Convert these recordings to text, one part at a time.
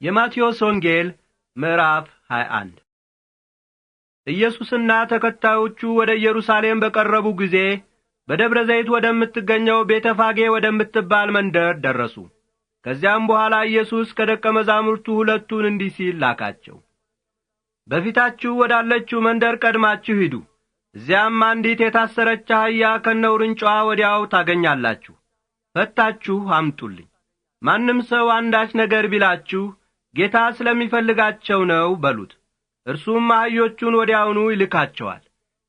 የማቴዎስ ወንጌል ምዕራፍ 21 ኢየሱስና ተከታዮቹ ወደ ኢየሩሳሌም በቀረቡ ጊዜ በደብረ ዘይት ወደምትገኘው ቤተፋጌ ወደምትባል መንደር ደረሱ። ከዚያም በኋላ ኢየሱስ ከደቀ መዛሙርቱ ሁለቱን እንዲህ ሲል ላካቸው። በፊታችሁ ወዳለችው መንደር ቀድማችሁ ሂዱ። እዚያም አንዲት የታሰረች አህያ ከነውርንጫዋ ወዲያው ታገኛላችሁ። ፈታችሁ አምጡልኝ። ማንም ሰው አንዳች ነገር ቢላችሁ ጌታ ስለሚፈልጋቸው ነው በሉት። እርሱም አህዮቹን ወዲያውኑ ይልካቸዋል።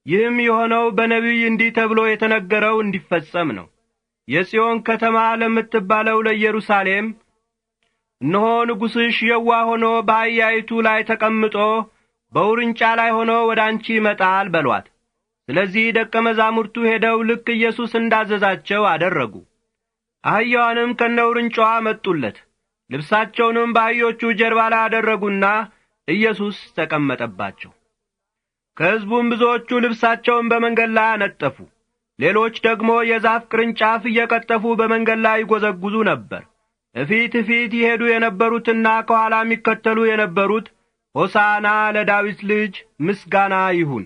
ይህም የሆነው በነቢይ እንዲህ ተብሎ የተነገረው እንዲፈጸም ነው። የጽዮን ከተማ ለምትባለው ለኢየሩሳሌም እነሆ ንጉሥሽ የዋህ ሆኖ በአህያይቱ ላይ ተቀምጦ በውርንጫ ላይ ሆኖ ወደ አንቺ ይመጣል በሏት። ስለዚህ ደቀ መዛሙርቱ ሄደው ልክ ኢየሱስ እንዳዘዛቸው አደረጉ። አህያዋንም ከነውርንጫዋ መጡለት። ልብሳቸውንም በአህዮቹ ጀርባ ላይ አደረጉና ኢየሱስ ተቀመጠባቸው። ከሕዝቡም ብዙዎቹ ልብሳቸውን በመንገድ ላይ አነጠፉ። ሌሎች ደግሞ የዛፍ ቅርንጫፍ እየቀጠፉ በመንገድ ላይ ይጐዘጕዙ ነበር። እፊት ይሄዱ የነበሩትና ከኋላ የሚከተሉ የነበሩት ሆሳዕና ለዳዊት ልጅ ምስጋና ይሁን፣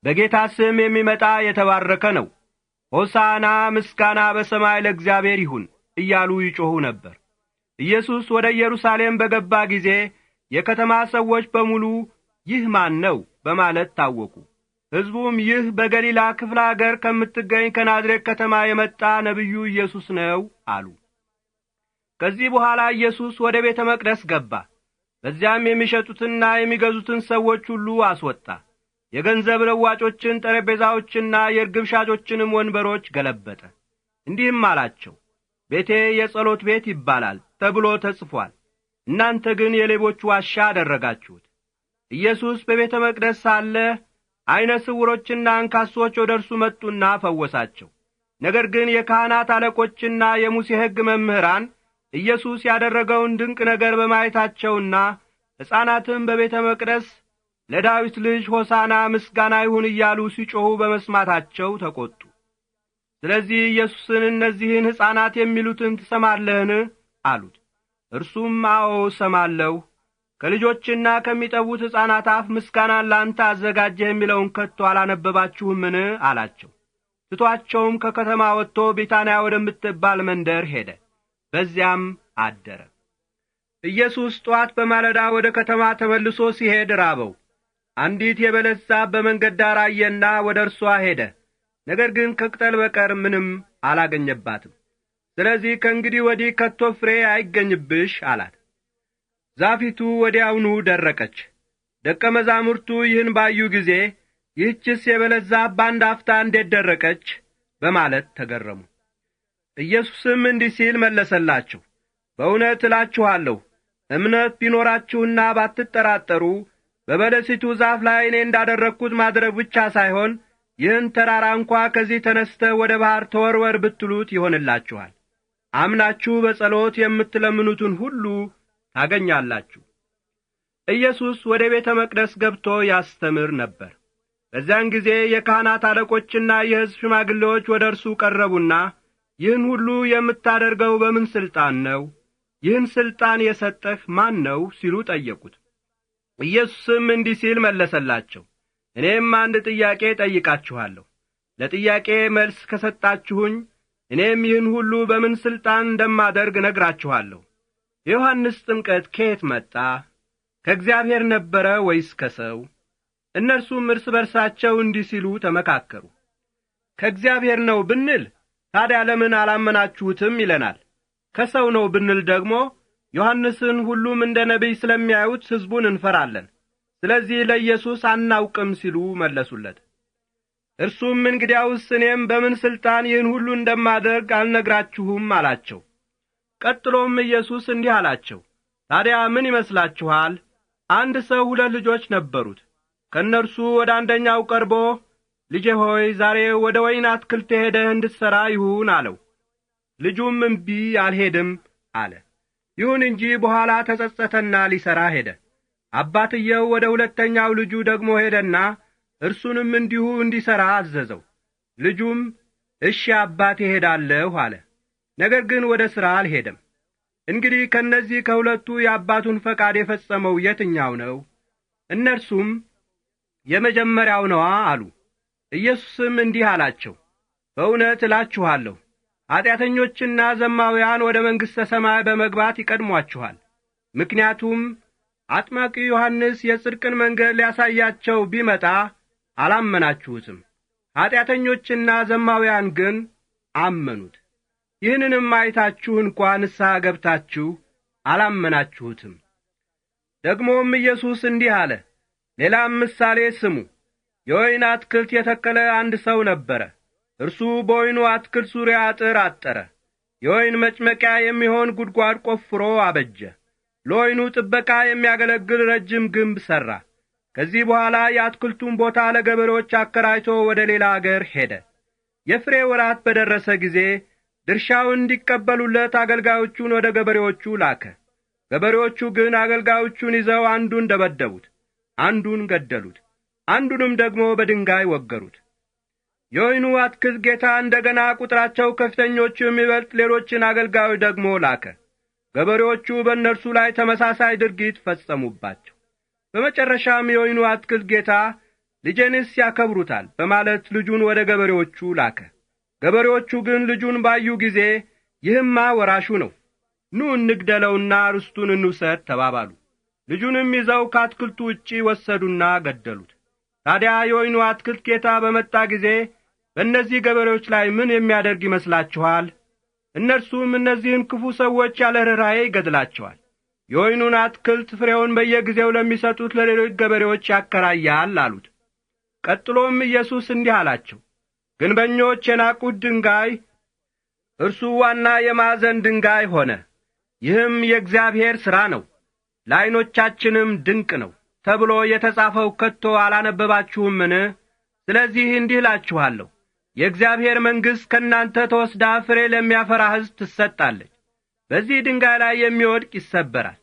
በጌታ ስም የሚመጣ የተባረከ ነው፣ ሆሳዕና ምስጋና በሰማይ ለእግዚአብሔር ይሁን እያሉ ይጮኹ ነበር። ኢየሱስ ወደ ኢየሩሳሌም በገባ ጊዜ የከተማ ሰዎች በሙሉ ይህ ማን ነው በማለት ታወቁ። ሕዝቡም ይህ በገሊላ ክፍለ አገር ከምትገኝ ከናዝሬት ከተማ የመጣ ነቢዩ ኢየሱስ ነው አሉ። ከዚህ በኋላ ኢየሱስ ወደ ቤተ መቅደስ ገባ። በዚያም የሚሸጡትና የሚገዙትን ሰዎች ሁሉ አስወጣ። የገንዘብ ለዋጮችን ጠረጴዛዎችና የርግብ ሻጮችንም ወንበሮች ገለበጠ። እንዲህም አላቸው፣ ቤቴ የጸሎት ቤት ይባላል ተብሎ ተጽፏል፣ እናንተ ግን የሌቦች ዋሻ አደረጋችሁት። ኢየሱስ በቤተ መቅደስ ሳለ ዐይነ ስውሮችና አንካሶች ወደ እርሱ መጡና ፈወሳቸው። ነገር ግን የካህናት አለቆችና የሙሴ ሕግ መምህራን ኢየሱስ ያደረገውን ድንቅ ነገር በማየታቸውና ሕፃናትም በቤተ መቅደስ ለዳዊት ልጅ ሆሳዕና ምስጋና ይሁን እያሉ ሲጮኹ በመስማታቸው ተቈጡ። ስለዚህ ኢየሱስን እነዚህን ሕፃናት የሚሉትን ትሰማለህን አሉት። እርሱም አዎ እሰማለሁ፣ ከልጆችና ከሚጠቡት ሕፃናት አፍ ምስጋናን ላንተ አዘጋጀህ የሚለውን ከቶ አላነበባችሁምን አላቸው። ትቶአቸውም ከከተማ ወጥቶ ቢታንያ ወደምትባል መንደር ሄደ። በዚያም አደረ። ኢየሱስ ጠዋት በማለዳ ወደ ከተማ ተመልሶ ሲሄድ ራበው። አንዲት የበለስ ዛፍ በመንገድ ዳር አየና ወደ እርሷ ሄደ። ነገር ግን ከቅጠል በቀር ምንም አላገኘባትም። ስለዚህ ከእንግዲህ ወዲህ ከቶ ፍሬ አይገኝብሽ አላት። ዛፊቱ ወዲያውኑ ደረቀች። ደቀ መዛሙርቱ ይህን ባዩ ጊዜ ይህችስ የበለስ ዛፍ በአንድ አፍታ እንዴት ደረቀች በማለት ተገረሙ። ኢየሱስም እንዲህ ሲል መለሰላቸው፣ በእውነት እላችኋለሁ እምነት ቢኖራችሁና ባትጠራጠሩ በበለሲቱ ዛፍ ላይ እኔ እንዳደረግሁት ማድረግ ብቻ ሳይሆን ይህን ተራራ እንኳ ከዚህ ተነስተህ ወደ ባሕር ተወርወር ብትሉት ይሆንላችኋል። አምናችሁ በጸሎት የምትለምኑትን ሁሉ ታገኛላችሁ። ኢየሱስ ወደ ቤተ መቅደስ ገብቶ ያስተምር ነበር። በዚያን ጊዜ የካህናት አለቆችና የሕዝብ ሽማግሌዎች ወደ እርሱ ቀረቡና ይህን ሁሉ የምታደርገው በምን ሥልጣን ነው? ይህን ሥልጣን የሰጠህ ማን ነው? ሲሉ ጠየቁት። ኢየሱስም እንዲህ ሲል መለሰላቸው፣ እኔም አንድ ጥያቄ ጠይቃችኋለሁ። ለጥያቄ መልስ ከሰጣችሁኝ እኔም ይህን ሁሉ በምን ሥልጣን እንደማደርግ ነግራችኋለሁ። የዮሐንስ ጥምቀት ከየት መጣ? ከእግዚአብሔር ነበረ ወይስ ከሰው? እነርሱም እርስ በርሳቸው እንዲህ ሲሉ ተመካከሩ። ከእግዚአብሔር ነው ብንል ታዲያ ለምን አላመናችሁትም ይለናል። ከሰው ነው ብንል ደግሞ ዮሐንስን ሁሉም እንደ ነቢይ ስለሚያዩት ሕዝቡን እንፈራለን። ስለዚህ ለኢየሱስ አናውቅም ሲሉ መለሱለት። እርሱም እንግዲያውስ እኔም በምን ሥልጣን ይህን ሁሉ እንደማደርግ አልነግራችሁም አላቸው። ቀጥሎም ኢየሱስ እንዲህ አላቸው፣ ታዲያ ምን ይመስላችኋል? አንድ ሰው 2 ልጆች ነበሩት። ከእነርሱ ወደ አንደኛው ቀርቦ ልጄ ሆይ ዛሬ ወደ ወይን አትክልት ሄደህ እንድትሠራ ይሁን አለው። ልጁም እምቢ አልሄድም አለ። ይሁን እንጂ በኋላ ተጸጸተና ሊሠራ ሄደ። አባትየው ወደ ሁለተኛው ልጁ ደግሞ ሄደና እርሱንም እንዲሁ እንዲሠራ አዘዘው። ልጁም እሺ አባቴ እሄዳለሁ አለ። ነገር ግን ወደ ሥራ አልሄደም። እንግዲህ ከእነዚህ ከሁለቱ የአባቱን ፈቃድ የፈጸመው የትኛው ነው? እነርሱም የመጀመሪያው ነዋ አሉ። ኢየሱስም እንዲህ አላቸው፣ በእውነት እላችኋለሁ ኀጢአተኞችና ዘማውያን ወደ መንግሥተ ሰማይ በመግባት ይቀድሟችኋል። ምክንያቱም አጥማቂው ዮሐንስ የጽድቅን መንገድ ሊያሳያቸው ቢመጣ አላመናችሁትም፣ ኀጢአተኞችና ዘማውያን ግን አመኑት። ይህንንም አይታችሁ እንኳ ንስሐ ገብታችሁ አላመናችሁትም። ደግሞም ኢየሱስ እንዲህ አለ፣ ሌላም ምሳሌ ስሙ። የወይን አትክልት የተከለ አንድ ሰው ነበረ። እርሱ በወይኑ አትክልት ዙሪያ አጥር አጠረ። የወይን መጭመቂያ የሚሆን ጉድጓድ ቆፍሮ አበጀ። ለወይኑ ጥበቃ የሚያገለግል ረጅም ግንብ ሠራ። ከዚህ በኋላ የአትክልቱን ቦታ ለገበሬዎች አከራይቶ ወደ ሌላ አገር ሄደ። የፍሬ ወራት በደረሰ ጊዜ ድርሻውን እንዲቀበሉለት አገልጋዮቹን ወደ ገበሬዎቹ ላከ። ገበሬዎቹ ግን አገልጋዮቹን ይዘው አንዱን ደበደቡት፣ አንዱን ገደሉት፣ አንዱንም ደግሞ በድንጋይ ወገሩት። የወይኑ አትክልት ጌታ እንደገና ቁጥራቸው ከፍተኞቹ የሚበልጥ ሌሎችን አገልጋዮች ደግሞ ላከ። ገበሬዎቹ በእነርሱ ላይ ተመሳሳይ ድርጊት ፈጸሙባቸው። በመጨረሻም የወይኑ አትክልት ጌታ ልጄንስ ያከብሩታል በማለት ልጁን ወደ ገበሬዎቹ ላከ። ገበሬዎቹ ግን ልጁን ባዩ ጊዜ ይህማ ወራሹ ነው፣ ኑ እንግደለውና ርስቱን እንውሰድ ተባባሉ። ልጁንም ይዘው ከአትክልቱ ውጪ ወሰዱና ገደሉት። ታዲያ የወይኑ አትክልት ጌታ በመጣ ጊዜ በእነዚህ ገበሬዎች ላይ ምን የሚያደርግ ይመስላችኋል? እነርሱም እነዚህን ክፉ ሰዎች ያለ ርኅራኄ ይገድላቸዋል። የወይኑን አትክልት ፍሬውን በየጊዜው ለሚሰጡት ለሌሎች ገበሬዎች ያከራያል አሉት። ቀጥሎም ኢየሱስ እንዲህ አላቸው፣ ግንበኞች የናቁት ድንጋይ እርሱ ዋና የማዕዘን ድንጋይ ሆነ። ይህም የእግዚአብሔር ሥራ ነው፣ ለዓይኖቻችንም ድንቅ ነው ተብሎ የተጻፈው ከቶ አላነበባችሁምን? ስለዚህ እንዲህ እላችኋለሁ፣ የእግዚአብሔር መንግሥት ከእናንተ ተወስዳ ፍሬ ለሚያፈራ ሕዝብ ትሰጣለች። በዚህ ድንጋይ ላይ የሚወድቅ ይሰበራል፣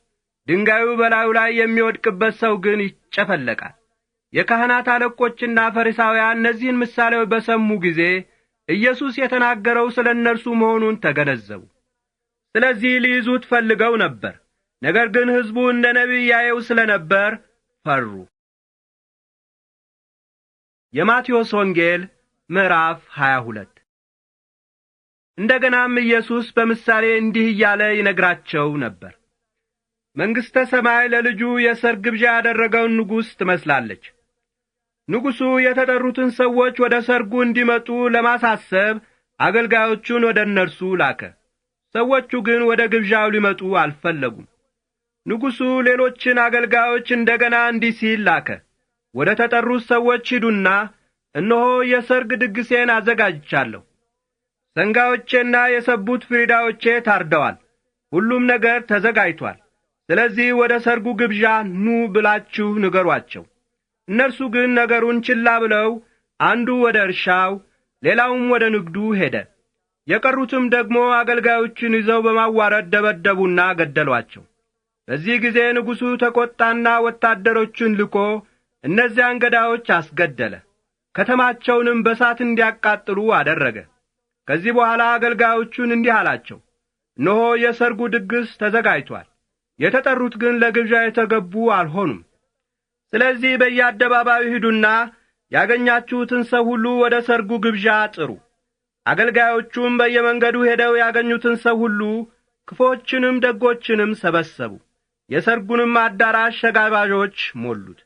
ድንጋዩ በላዩ ላይ የሚወድቅበት ሰው ግን ይጨፈለቃል። የካህናት አለቆችና ፈሪሳውያን እነዚህን ምሳሌዎች በሰሙ ጊዜ ኢየሱስ የተናገረው ስለ እነርሱ መሆኑን ተገነዘቡ። ስለዚህ ሊይዙት ፈልገው ነበር። ነገር ግን ሕዝቡ እንደ ነቢይ ያየው ስለ ነበር ፈሩ። የማቴዎስ ወንጌል ምዕራፍ 22 እንደገናም ኢየሱስ በምሳሌ እንዲህ እያለ ይነግራቸው ነበር። መንግሥተ ሰማይ ለልጁ የሰርግ ግብዣ ያደረገውን ንጉሥ ትመስላለች። ንጉሡ የተጠሩትን ሰዎች ወደ ሰርጉ እንዲመጡ ለማሳሰብ አገልጋዮቹን ወደ እነርሱ ላከ። ሰዎቹ ግን ወደ ግብዣው ሊመጡ አልፈለጉም። ንጉሡ ሌሎችን አገልጋዮች እንደገና እንዲህ ሲል ላከ። ወደ ተጠሩት ሰዎች ሂዱና እነሆ የሰርግ ድግሴን አዘጋጅቻለሁ። ሰንጋዎቼና የሰቡት ፍሪዳዎቼ ታርደዋል። ሁሉም ነገር ተዘጋጅቷል። ስለዚህ ወደ ሰርጉ ግብዣ ኑ ብላችሁ ንገሯቸው። እነርሱ ግን ነገሩን ችላ ብለው አንዱ ወደ እርሻው፣ ሌላውም ወደ ንግዱ ሄደ። የቀሩትም ደግሞ አገልጋዮችን ይዘው በማዋረድ ደበደቡና ገደሏቸው። በዚህ ጊዜ ንጉሡ ተቈጣና ወታደሮቹን ልኮ እነዚያን ገዳዮች አስገደለ። ከተማቸውንም በሳት እንዲያቃጥሉ አደረገ። ከዚህ በኋላ አገልጋዮቹን እንዲህ አላቸው፣ እነሆ የሰርጉ ድግስ ተዘጋጅቷል፣ የተጠሩት ግን ለግብዣ የተገቡ አልሆኑም። ስለዚህ በየአደባባዩ ሂዱና ያገኛችሁትን ሰው ሁሉ ወደ ሰርጉ ግብዣ ጥሩ። አገልጋዮቹም በየመንገዱ ሄደው ያገኙትን ሰው ሁሉ ክፎችንም ደጎችንም ሰበሰቡ። የሰርጉንም አዳራሽ ተጋባዦች ሞሉት።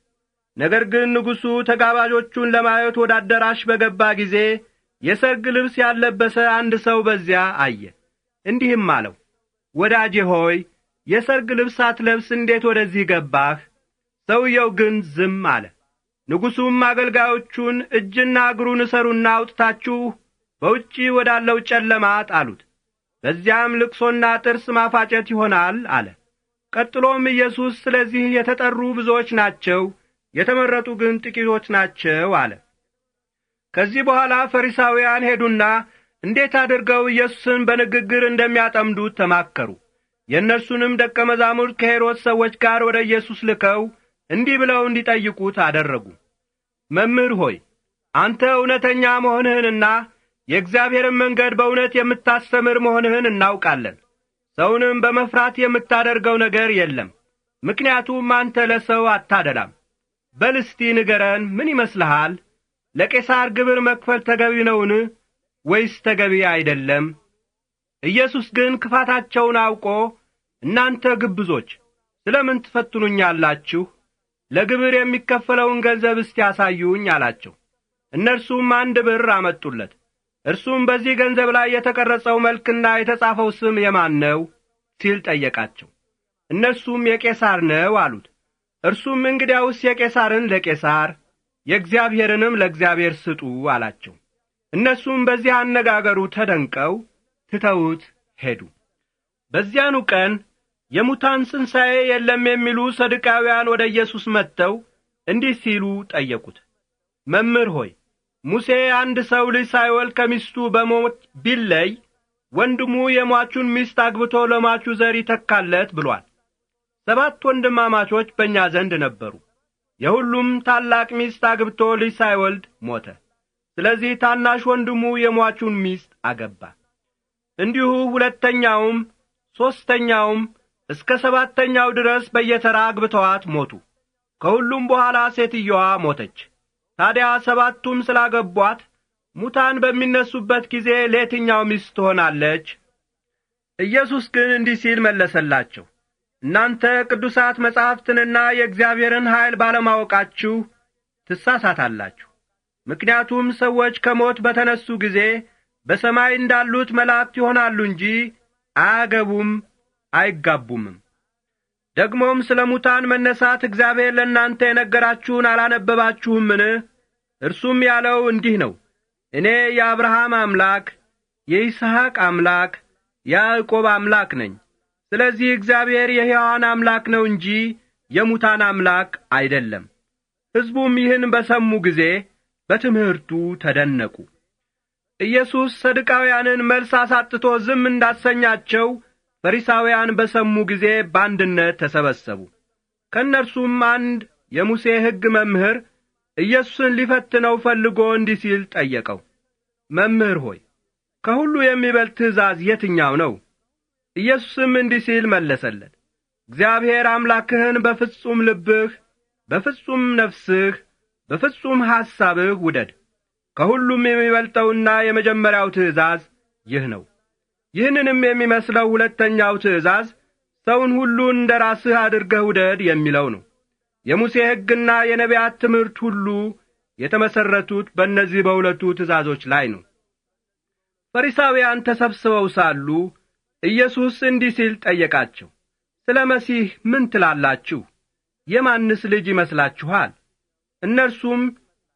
ነገር ግን ንጉሡ ተጋባዦቹን ለማየት ወደ አዳራሽ በገባ ጊዜ የሰርግ ልብስ ያለበሰ አንድ ሰው በዚያ አየ። እንዲህም አለው፣ ወዳጄ ሆይ የሰርግ ልብስ ሳትለብስ እንዴት ወደዚህ ገባህ? ሰውየው ግን ዝም አለ። ንጉሡም አገልጋዮቹን እጅና እግሩን እሰሩና አውጥታችሁ በውጪ ወዳለው ጨለማ ጣሉት፣ በዚያም ልቅሶና ጥርስ ማፋጨት ይሆናል አለ። ቀጥሎም ኢየሱስ ስለዚህ የተጠሩ ብዙዎች ናቸው፣ የተመረጡ ግን ጥቂቶች ናቸው አለ። ከዚህ በኋላ ፈሪሳውያን ሄዱና እንዴት አድርገው ኢየሱስን በንግግር እንደሚያጠምዱት ተማከሩ። የእነርሱንም ደቀ መዛሙርት ከሄሮድስ ሰዎች ጋር ወደ ኢየሱስ ልከው እንዲህ ብለው እንዲጠይቁት አደረጉ። መምህር ሆይ አንተ እውነተኛ መሆንህንና የእግዚአብሔርን መንገድ በእውነት የምታስተምር መሆንህን እናውቃለን። ሰውንም በመፍራት የምታደርገው ነገር የለም። ምክንያቱም አንተ ለሰው አታደላም። በል እስቲ ንገረን፣ ምን ይመስልሃል? ለቄሳር ግብር መክፈል ተገቢ ነውን? ወይስ ተገቢ አይደለም? ኢየሱስ ግን ክፋታቸውን አውቆ እናንተ ግብዞች ስለምን ትፈትኑኛላችሁ? ለግብር የሚከፈለውን ገንዘብ እስቲ ያሳዩኝ አላቸው። እነርሱም 1 ብር አመጡለት። እርሱም በዚህ ገንዘብ ላይ የተቀረጸው መልክና የተጻፈው ስም የማን ነው ሲል ጠየቃቸው። እነርሱም የቄሳር ነው አሉት። እርሱም እንግዲያውስ የቄሳርን ለቄሳር የእግዚአብሔርንም ለእግዚአብሔር ስጡ አላቸው። እነርሱም በዚህ አነጋገሩ ተደንቀው ትተውት ሄዱ። በዚያኑ ቀን የሙታን ትንሣኤ የለም የሚሉ ሰዱቃውያን ወደ ኢየሱስ መጥተው እንዲህ ሲሉ ጠየቁት። መምህር ሆይ፣ ሙሴ አንድ ሰው ልጅ ሳይወልድ ከሚስቱ በሞት ቢለይ ወንድሙ የሟቹን ሚስት አግብቶ ለሟቹ ዘር ይተካለት ብሏል። 7 ወንድማማቾች በእኛ ዘንድ ነበሩ። የሁሉም ታላቅ ሚስት አግብቶ ልጅ ሳይወልድ ሞተ። ስለዚህ ታናሽ ወንድሙ የሟቹን ሚስት አገባ። እንዲሁ 2ኛውም 3ኛውም እስከ 7ኛው ድረስ በየተራ አግብተዋት ሞቱ። ከሁሉም በኋላ ሴትየዋ ሞተች። ታዲያ 7ቱም ስላገቧት ሙታን በሚነሱበት ጊዜ ለየትኛው ሚስት ትሆናለች? ኢየሱስ ግን እንዲህ ሲል መለሰላቸው። እናንተ ቅዱሳት መጻሕፍትንና የእግዚአብሔርን ኃይል ባለማወቃችሁ ትሳሳታላችሁ። ምክንያቱም ሰዎች ከሞት በተነሱ ጊዜ በሰማይ እንዳሉት መላእክት ይሆናሉ እንጂ አያገቡም፣ አይጋቡምም። ደግሞም ስለ ሙታን መነሳት እግዚአብሔር ለእናንተ የነገራችሁን አላነበባችሁምን? እርሱም ያለው እንዲህ ነው፣ እኔ የአብርሃም አምላክ የይስሐቅ አምላክ የያዕቆብ አምላክ ነኝ። ስለዚህ እግዚአብሔር የሕያዋን አምላክ ነው እንጂ የሙታን አምላክ አይደለም። ሕዝቡም ይህን በሰሙ ጊዜ በትምህርቱ ተደነቁ። ኢየሱስ ሰዱቃውያንን መልስ አሳጥቶ ዝም እንዳሰኛቸው ፈሪሳውያን በሰሙ ጊዜ በአንድነት ተሰበሰቡ። ከእነርሱም አንድ የሙሴ ሕግ መምህር ኢየሱስን ሊፈትነው ፈልጎ እንዲህ ሲል ጠየቀው። መምህር ሆይ፣ ከሁሉ የሚበልጥ ትእዛዝ የትኛው ነው? ኢየሱስም እንዲህ ሲል መለሰለት። እግዚአብሔር አምላክህን በፍጹም ልብህ፣ በፍጹም ነፍስህ፣ በፍጹም ሐሳብህ ውደድ። ከሁሉም የሚበልጠውና የመጀመሪያው ትእዛዝ ይህ ነው። ይህንንም የሚመስለው 2ኛው ትእዛዝ ሰውን ሁሉ እንደ ራስህ አድርገህ ውደድ የሚለው ነው። የሙሴ ሕግና የነቢያት ትምህርት ሁሉ የተመሠረቱት በእነዚህ በሁለቱ ትእዛዞች ላይ ነው። ፈሪሳውያን ተሰብስበው ሳሉ ኢየሱስ እንዲህ ሲል ጠየቃቸው። ስለ መሲህ ምን ትላላችሁ? የማንስ ልጅ ይመስላችኋል? እነርሱም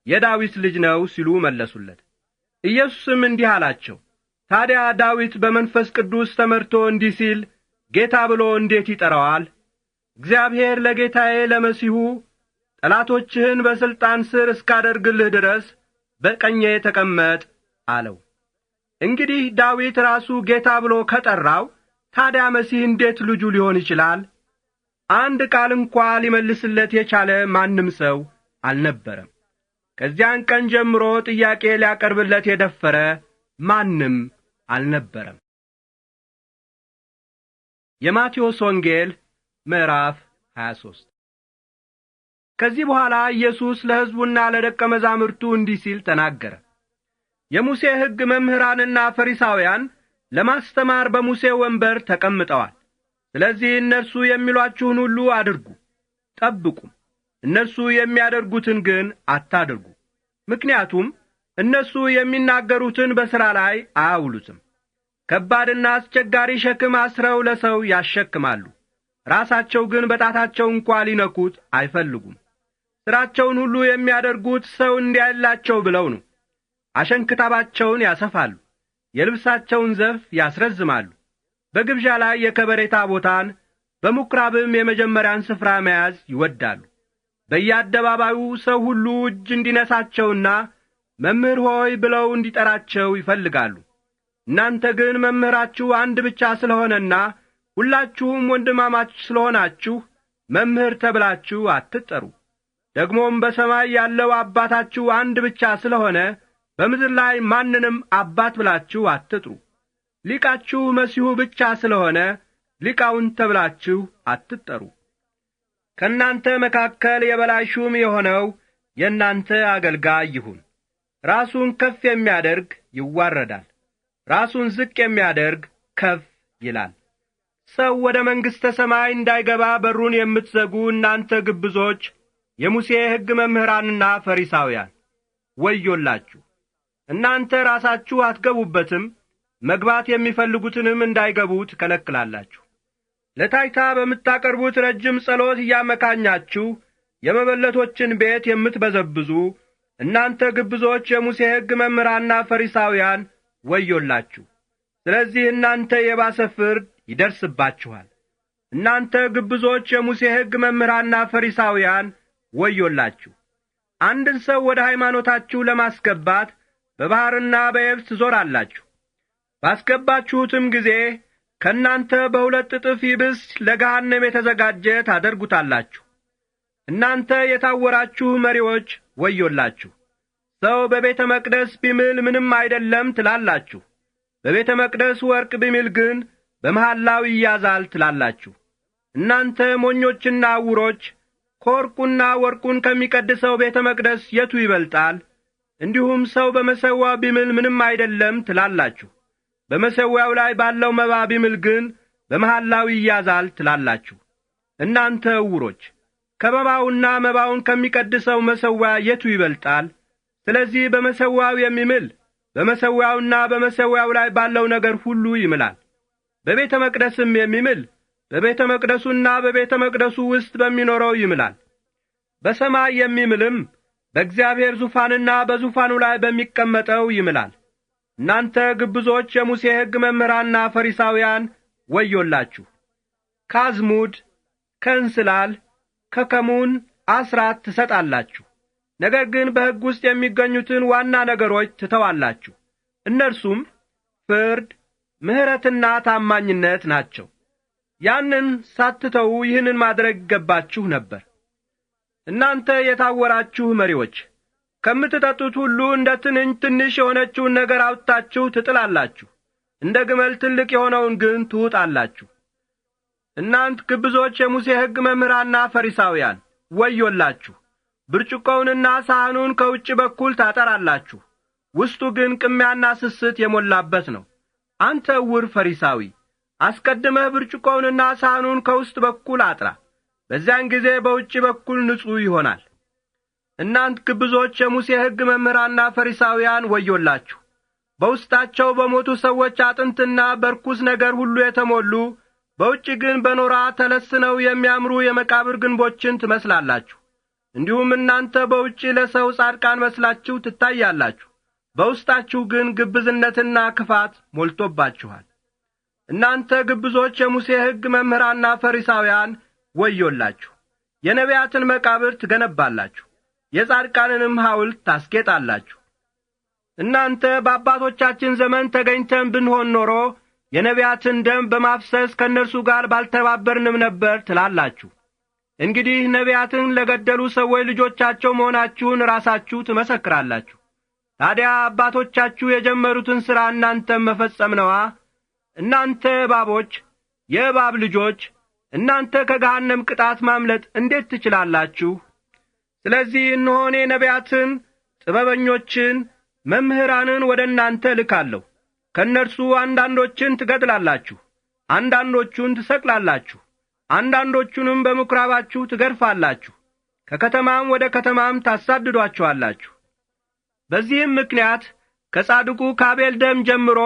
የዳዊት ልጅ ነው ሲሉ መለሱለት። ኢየሱስም እንዲህ አላቸው። ታዲያ ዳዊት በመንፈስ ቅዱስ ተመርቶ እንዲህ ሲል ጌታ ብሎ እንዴት ይጠራዋል? እግዚአብሔር ለጌታዬ ለመሲሁ ጠላቶችህን በሥልጣን ስር እስካደርግልህ ድረስ በቀኜ ተቀመጥ አለው። እንግዲህ ዳዊት ራሱ ጌታ ብሎ ከጠራው ታዲያ መሲህ እንዴት ልጁ ሊሆን ይችላል? አንድ ቃል እንኳ ሊመልስለት የቻለ ማንም ሰው አልነበረም። ከዚያን ቀን ጀምሮ ጥያቄ ሊያቀርብለት የደፈረ ማንም አልነበረም። የማቴዎስ ወንጌል ምዕራፍ 23። ከዚህ በኋላ ኢየሱስ ለሕዝቡና ለደቀ መዛሙርቱ እንዲህ ሲል ተናገረ። የሙሴ ሕግ መምህራንና ፈሪሳውያን ለማስተማር በሙሴ ወንበር ተቀምጠዋል። ስለዚህ እነርሱ የሚሏችሁን ሁሉ አድርጉ፣ ጠብቁም። እነርሱ የሚያደርጉትን ግን አታድርጉ። ምክንያቱም እነርሱ የሚናገሩትን በሥራ ላይ አያውሉትም። ከባድና አስቸጋሪ ሸክም አስረው ለሰው ያሸክማሉ። ራሳቸው ግን በጣታቸው እንኳ ሊነኩት አይፈልጉም። ሥራቸውን ሁሉ የሚያደርጉት ሰው እንዲያይላቸው ብለው ነው። አሸንክታባቸውን ያሰፋሉ፣ የልብሳቸውን ዘርፍ ያስረዝማሉ። በግብዣ ላይ የከበሬታ ቦታን፣ በምኵራብም የመጀመሪያን ስፍራ መያዝ ይወዳሉ። በየአደባባዩ ሰው ሁሉ እጅ እንዲነሳቸውና መምህር ሆይ ብለው እንዲጠራቸው ይፈልጋሉ። እናንተ ግን መምህራችሁ አንድ ብቻ ስለሆነና ሁላችሁም ወንድማማች ስለሆናችሁ መምህር ተብላችሁ አትጠሩ። ደግሞም በሰማይ ያለው አባታችሁ አንድ ብቻ ስለሆነ በምድር ላይ ማንንም አባት ብላችሁ አትጥሩ። ሊቃችሁ መሲሁ ብቻ ስለሆነ ሊቃውንት ተብላችሁ አትጠሩ። ከእናንተ መካከል የበላይ ሹም የሆነው የእናንተ አገልጋይ ይሁን። ራሱን ከፍ የሚያደርግ ይዋረዳል፣ ራሱን ዝቅ የሚያደርግ ከፍ ይላል። ሰው ወደ መንግሥተ ሰማይ እንዳይገባ በሩን የምትዘጉ እናንተ ግብዞች፣ የሙሴ ሕግ መምህራንና ፈሪሳውያን ወዮላችሁ! እናንተ ራሳችሁ አትገቡበትም፣ መግባት የሚፈልጉትንም እንዳይገቡ ትከለክላላችሁ። ለታይታ በምታቀርቡት ረጅም ጸሎት እያመካኛችሁ የመበለቶችን ቤት የምትበዘብዙ እናንተ ግብዞች፣ የሙሴ ሕግ መምህራንና ፈሪሳውያን ወዮላችሁ! ስለዚህ እናንተ የባሰ ፍርድ ይደርስባችኋል። እናንተ ግብዞች፣ የሙሴ ሕግ መምህራንና ፈሪሳውያን ወዮላችሁ! አንድን ሰው ወደ ሃይማኖታችሁ ለማስገባት በባሕርና በየብስ ትዞራላችሁ። ባስገባችሁትም ጊዜ ከእናንተ በሁለት እጥፍ ይብስ ለገሃነም የተዘጋጀ ታደርጉታላችሁ። እናንተ የታወራችሁ መሪዎች ወዮላችሁ! ሰው በቤተ መቅደስ ቢምል ምንም አይደለም ትላላችሁ፣ በቤተ መቅደስ ወርቅ ቢምል ግን በመሐላው ይያዛል ትላላችሁ። እናንተ ሞኞችና ዕውሮች! ከወርቁና ወርቁን ከሚቀድሰው ቤተ መቅደስ የቱ ይበልጣል? እንዲሁም ሰው በመሠዊያው ቢምል ምንም አይደለም ትላላችሁ፣ በመሠዊያው ላይ ባለው መባ ቢምል ግን በመሐላው ይያዛል ትላላችሁ። እናንተ ዕውሮች! ከመባውና መባውን ከሚቀድሰው መሠዊያ የቱ ይበልጣል? ስለዚህ በመሠዊያው የሚምል በመሠዊያውና በመሠዊያው ላይ ባለው ነገር ሁሉ ይምላል። በቤተ መቅደስም የሚምል በቤተ መቅደሱና በቤተ መቅደሱ ውስጥ በሚኖረው ይምላል። በሰማይ የሚምልም በእግዚአብሔር ዙፋንና በዙፋኑ ላይ በሚቀመጠው ይምላል። እናንተ ግብዞች፣ የሙሴ ሕግ መምህራንና ፈሪሳውያን ወዮላችሁ! ከአዝሙድ፣ ከእንስላል፣ ከከሙን አስራት ትሰጣላችሁ፣ ነገር ግን በሕግ ውስጥ የሚገኙትን ዋና ነገሮች ትተዋላችሁ። እነርሱም ፍርድ፣ ምሕረትና ታማኝነት ናቸው። ያንን ሳትተዉ ይህንን ማድረግ ይገባችሁ ነበር። እናንተ የታወራችሁ መሪዎች! ከምትጠጡት ሁሉ እንደ ትንኝ ትንሽ የሆነችውን ነገር አውጥታችሁ ትጥላላችሁ፣ እንደ ግመል ትልቅ የሆነውን ግን ትውጣላችሁ። እናንት ግብዞች፣ የሙሴ ሕግ መምህራንና ፈሪሳውያን ወዮላችሁ! ብርጭቆውንና ሳህኑን ከውጭ በኩል ታጠራላችሁ፣ ውስጡ ግን ቅሚያና ስስት የሞላበት ነው። አንተ ዕውር ፈሪሳዊ! አስቀድመህ ብርጭቆውንና ሳህኑን ከውስጥ በኩል አጥራ፣ በዚያን ጊዜ በውጭ በኩል ንጹሕ ይሆናል። እናንት ግብዞች፣ የሙሴ ሕግ መምህራንና ፈሪሳውያን ወዮላችሁ! በውስጣቸው በሞቱ ሰዎች አጥንትና በርኩስ ነገር ሁሉ የተሞሉ በውጭ ግን በኖራ ተለስነው የሚያምሩ የመቃብር ግንቦችን ትመስላላችሁ። እንዲሁም እናንተ በውጭ ለሰው ጻድቃን መስላችሁ ትታያላችሁ፣ በውስጣችሁ ግን ግብዝነትና ክፋት ሞልቶባችኋል። እናንተ ግብዞች፣ የሙሴ ሕግ መምህራንና ፈሪሳውያን ወዮላችሁ! የነቢያትን መቃብር ትገነባላችሁ፣ የጻድቃንንም ሐውልት ታስጌጣላችሁ። እናንተ በአባቶቻችን ዘመን ተገኝተን ብንሆን ኖሮ የነቢያትን ደም በማፍሰስ ከእነርሱ ጋር ባልተባበርንም ነበር ትላላችሁ። እንግዲህ ነቢያትን ለገደሉ ሰዎች ልጆቻቸው መሆናችሁን ራሳችሁ ትመሰክራላችሁ። ታዲያ አባቶቻችሁ የጀመሩትን ሥራ እናንተም መፈጸም ነዋ። እናንተ እባቦች፣ የእባብ ልጆች! እናንተ ከገሃነም ቅጣት ማምለጥ እንዴት ትችላላችሁ? ስለዚህ እነሆ እኔ ነቢያትን፣ ጥበበኞችን፣ መምህራንን ወደ እናንተ እልካለሁ። ከእነርሱ አንዳንዶችን ትገድላላችሁ፣ አንዳንዶቹን ትሰቅላላችሁ፣ አንዳንዶቹንም በምኵራባችሁ ትገርፋላችሁ፣ ከከተማም ወደ ከተማም ታሳድዷቸዋላችሁ። በዚህም ምክንያት ከጻድቁ ከአቤል ደም ጀምሮ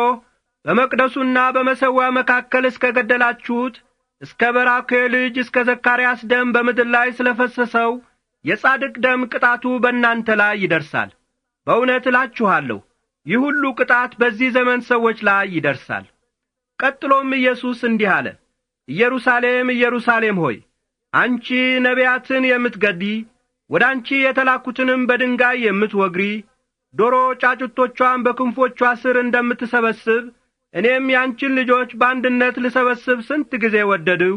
በመቅደሱና በመሠዊያው መካከል እስከ ገደላችሁት እስከ በራክዩ ልጅ እስከ ዘካርያስ ደም በምድር ላይ ስለ ፈሰሰው የጻድቅ ደም ቅጣቱ በእናንተ ላይ ይደርሳል። በእውነት እላችኋለሁ ይህ ሁሉ ቅጣት በዚህ ዘመን ሰዎች ላይ ይደርሳል። ቀጥሎም ኢየሱስ እንዲህ አለ፣ ኢየሩሳሌም ኢየሩሳሌም ሆይ አንቺ ነቢያትን የምትገድዪ፣ ወደ አንቺ የተላኩትንም በድንጋይ የምትወግሪ፣ ዶሮ ጫጩቶቿን በክንፎቿ ስር እንደምትሰበስብ እኔም ያንቺን ልጆች በአንድነት ልሰበስብ ስንት ጊዜ ወደድሁ፣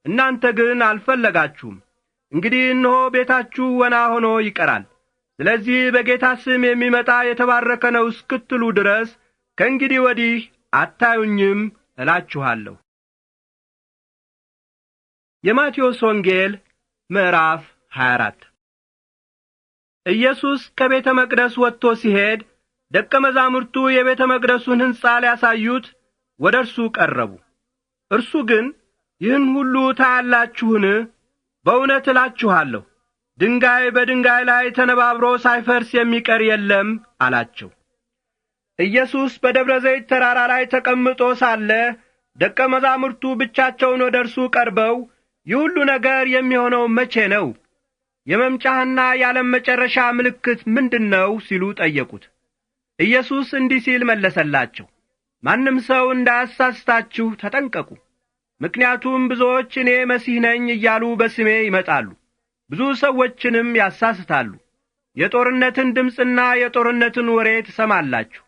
እናንተ ግን አልፈለጋችሁም። እንግዲህ እነሆ ቤታችሁ ወና ሆኖ ይቀራል። ስለዚህ በጌታ ስም የሚመጣ የተባረከ ነው እስክትሉ ድረስ ከእንግዲህ ወዲህ አታዩኝም እላችኋለሁ። የማቴዎስ ወንጌል ምዕራፍ 24። ኢየሱስ ከቤተ መቅደስ ወጥቶ ሲሄድ ደቀ መዛሙርቱ የቤተ መቅደሱን ሕንጻ ሊያሳዩት ወደ እርሱ ቀረቡ። እርሱ ግን ይህን ሁሉ ታያላችሁን? በእውነት እላችኋለሁ ድንጋይ በድንጋይ ላይ ተነባብሮ ሳይፈርስ የሚቀር የለም አላቸው። ኢየሱስ በደብረ ዘይት ተራራ ላይ ተቀምጦ ሳለ ደቀ መዛሙርቱ ብቻቸውን ወደ እርሱ ቀርበው ይህ ሁሉ ነገር የሚሆነው መቼ ነው? የመምጫህና የዓለም መጨረሻ ምልክት ምንድነው? ሲሉ ጠየቁት። ኢየሱስ እንዲህ ሲል መለሰላቸው፣ ማንም ሰው እንዳያሳስታችሁ ተጠንቀቁ። ምክንያቱም ብዙዎች እኔ መሲህ ነኝ እያሉ በስሜ ይመጣሉ፣ ብዙ ሰዎችንም ያሳስታሉ። የጦርነትን ድምፅና የጦርነትን ወሬ ትሰማላችሁ።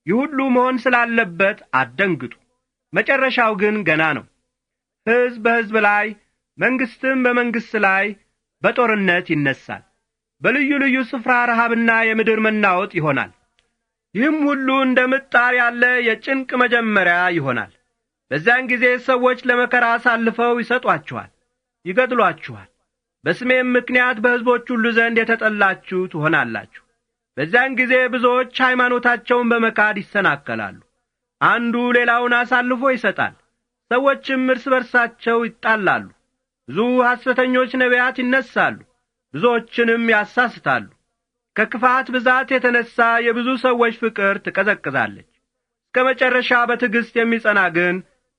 ይህ ሁሉ መሆን ስላለበት አትደንግጡ። መጨረሻው ግን ገና ነው። ሕዝብ በሕዝብ ላይ፣ መንግሥትም በመንግሥት ላይ በጦርነት ይነሳል። በልዩ ልዩ ስፍራ ረሃብና የምድር መናወጥ ይሆናል። ይህም ሁሉ እንደ ምጣር ያለ የጭንቅ መጀመሪያ ይሆናል። በዚያን ጊዜ ሰዎች ለመከራ አሳልፈው ይሰጧችኋል፣ ይገድሏችኋል። በስሜም ምክንያት በሕዝቦች ሁሉ ዘንድ የተጠላችሁ ትሆናላችሁ። በዚያን ጊዜ ብዙዎች ሃይማኖታቸውን በመካድ ይሰናከላሉ። አንዱ ሌላውን አሳልፎ ይሰጣል። ሰዎችም እርስ በርሳቸው ይጣላሉ። ብዙ ሐሰተኞች ነቢያት ይነሳሉ፣ ብዙዎችንም ያሳስታሉ። ከክፋት ብዛት የተነሣ የብዙ ሰዎች ፍቅር ትቀዘቅዛለች። እስከ መጨረሻ በትዕግሥት የሚጸና ግን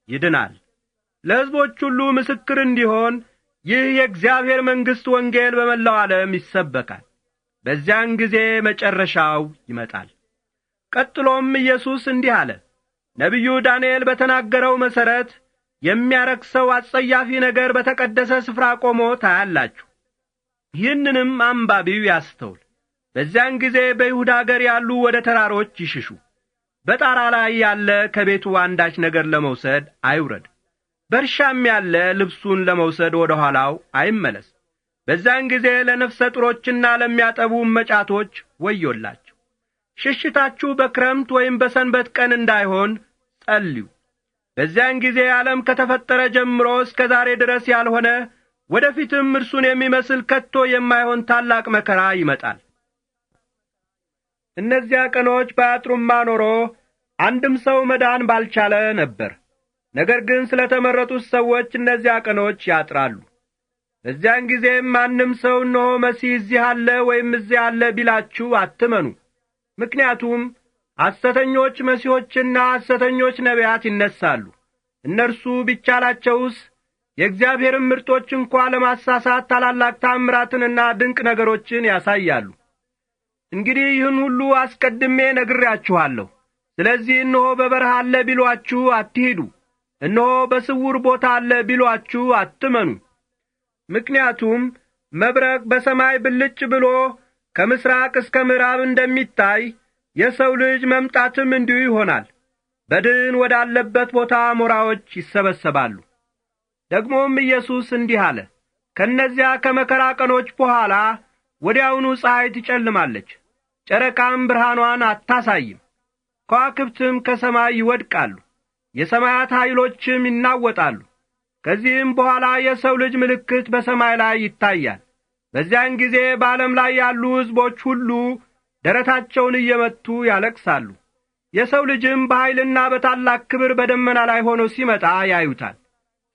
ይድናል። ለሕዝቦች ሁሉ ምስክር እንዲሆን ይህ የእግዚአብሔር መንግሥት ወንጌል በመላው ዓለም ይሰበካል። በዚያን ጊዜ መጨረሻው ይመጣል። ቀጥሎም ኢየሱስ እንዲህ አለ፣ ነቢዩ ዳንኤል በተናገረው መሠረት የሚያረክሰው አስጸያፊ ነገር በተቀደሰ ስፍራ ቆሞ ታያላችሁ። ይህንንም አንባቢው ያስተውል። በዚያን ጊዜ በይሁዳ አገር ያሉ ወደ ተራሮች ይሽሹ። በጣራ ላይ ያለ ከቤቱ አንዳች ነገር ለመውሰድ አይውረድ። በእርሻም ያለ ልብሱን ለመውሰድ ወደ ኋላው አይመለስ። በዚያን ጊዜ ለነፍሰ ጡሮችና ለሚያጠቡ መጫቶች ወዮላቸው። ሽሽታችሁ በክረምት ወይም በሰንበት ቀን እንዳይሆን ጸልዩ። በዚያን ጊዜ ዓለም ከተፈጠረ ጀምሮ እስከ ዛሬ ድረስ ያልሆነ ወደፊትም እርሱን የሚመስል ከቶ የማይሆን ታላቅ መከራ ይመጣል። እነዚያ ቀኖች ባያጥሩማ ኖሮ አንድም ሰው መዳን ባልቻለ ነበር። ነገር ግን ስለ ተመረጡት ሰዎች እነዚያ ቀኖች ያጥራሉ። በዚያን ጊዜም ማንም ሰው እነሆ መሲህ እዚህ አለ ወይም እዚያ አለ ቢላችሁ አትመኑ። ምክንያቱም ሐሰተኞች መሲሖችና ሐሰተኞች ነቢያት ይነሳሉ። እነርሱ ቢቻላቸውስ የእግዚአብሔርን ምርጦች እንኳ ለማሳሳት ታላላቅ ታምራትንና ድንቅ ነገሮችን ያሳያሉ። እንግዲህ ይህን ሁሉ አስቀድሜ ነግሬያችኋለሁ። ስለዚህ እነሆ በበረሃ አለ ቢሏችሁ አትሂዱ፣ እነሆ በስውር ቦታ አለ ቢሏችሁ አትመኑ። ምክንያቱም መብረቅ በሰማይ ብልጭ ብሎ ከምሥራቅ እስከ ምዕራብ እንደሚታይ የሰው ልጅ መምጣትም እንዲሁ ይሆናል። በድን ወዳለበት ቦታ አሞራዎች ይሰበሰባሉ። ደግሞም ኢየሱስ እንዲህ አለ፣ ከእነዚያ ከመከራ ቀኖች በኋላ ወዲያውኑ ፀሐይ ትጨልማለች፣ ጨረቃም ብርሃኗን አታሳይም፣ ከዋክብትም ከሰማይ ይወድቃሉ፣ የሰማያት ኃይሎችም ይናወጣሉ። ከዚህም በኋላ የሰው ልጅ ምልክት በሰማይ ላይ ይታያል። በዚያን ጊዜ በዓለም ላይ ያሉ ሕዝቦች ሁሉ ደረታቸውን እየመቱ ያለቅሳሉ። የሰው ልጅም በኃይልና በታላቅ ክብር በደመና ላይ ሆኖ ሲመጣ ያዩታል።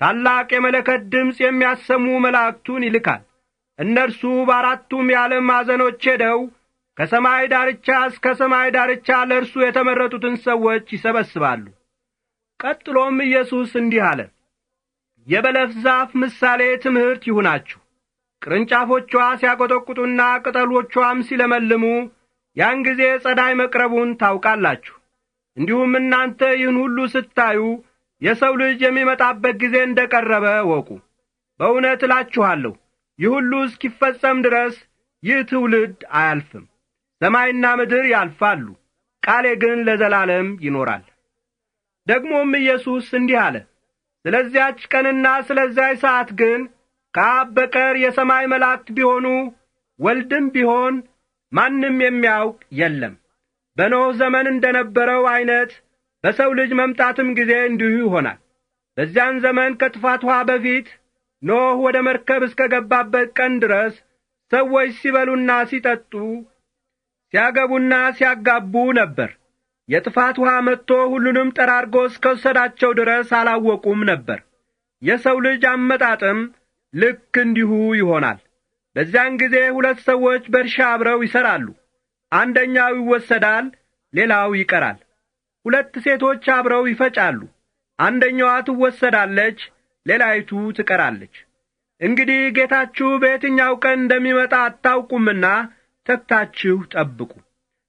ታላቅ የመለከት ድምፅ የሚያሰሙ መላእክቱን ይልካል። እነርሱ በአራቱም የዓለም ማዕዘኖች ሄደው ከሰማይ ዳርቻ እስከ ሰማይ ዳርቻ ለእርሱ የተመረጡትን ሰዎች ይሰበስባሉ። ቀጥሎም ኢየሱስ እንዲህ አለ፣ የበለስ ዛፍ ምሳሌ ትምህርት ይሁናችሁ። ቅርንጫፎቿ ሲያቈጠቁጡና ቅጠሎቿም ሲለመልሙ ያን ጊዜ ጸዳይ መቅረቡን ታውቃላችሁ። እንዲሁም እናንተ ይህን ሁሉ ስታዩ የሰው ልጅ የሚመጣበት ጊዜ እንደ ቀረበ ወቁ። በእውነት እላችኋለሁ ይህ ሁሉ እስኪፈጸም ድረስ ይህ ትውልድ አያልፍም። ሰማይና ምድር ያልፋሉ፣ ቃሌ ግን ለዘላለም ይኖራል። ደግሞም ኢየሱስ እንዲህ አለ፣ ስለዚያች ቀንና ስለዚያች ሰዓት ግን ከአብ በቀር የሰማይ መላእክት ቢሆኑ ወልድም ቢሆን ማንም የሚያውቅ የለም። በኖኅ ዘመን እንደ ነበረው ዐይነት በሰው ልጅ መምጣትም ጊዜ እንዲሁ ይሆናል። በዚያን ዘመን ከጥፋት ውኃ በፊት ኖህ ወደ መርከብ እስከ ገባበት ቀን ድረስ ሰዎች ሲበሉና ሲጠጡ፣ ሲያገቡና ሲያጋቡ ነበር። የጥፋት ውሃ መጥቶ ሁሉንም ጠራርጎ እስከ ወሰዳቸው ድረስ አላወቁም ነበር። የሰው ልጅ አመጣጥም ልክ እንዲሁ ይሆናል። በዚያን ጊዜ ሁለት ሰዎች በእርሻ አብረው ይሠራሉ። አንደኛው ይወሰዳል፣ ሌላው ይቀራል። ሁለት ሴቶች አብረው ይፈጫሉ። አንደኛዋ ትወሰዳለች፣ ሌላይቱ ትቀራለች። እንግዲህ ጌታችሁ በየትኛው ቀን እንደሚመጣ አታውቁምና ተግታችሁ ጠብቁ።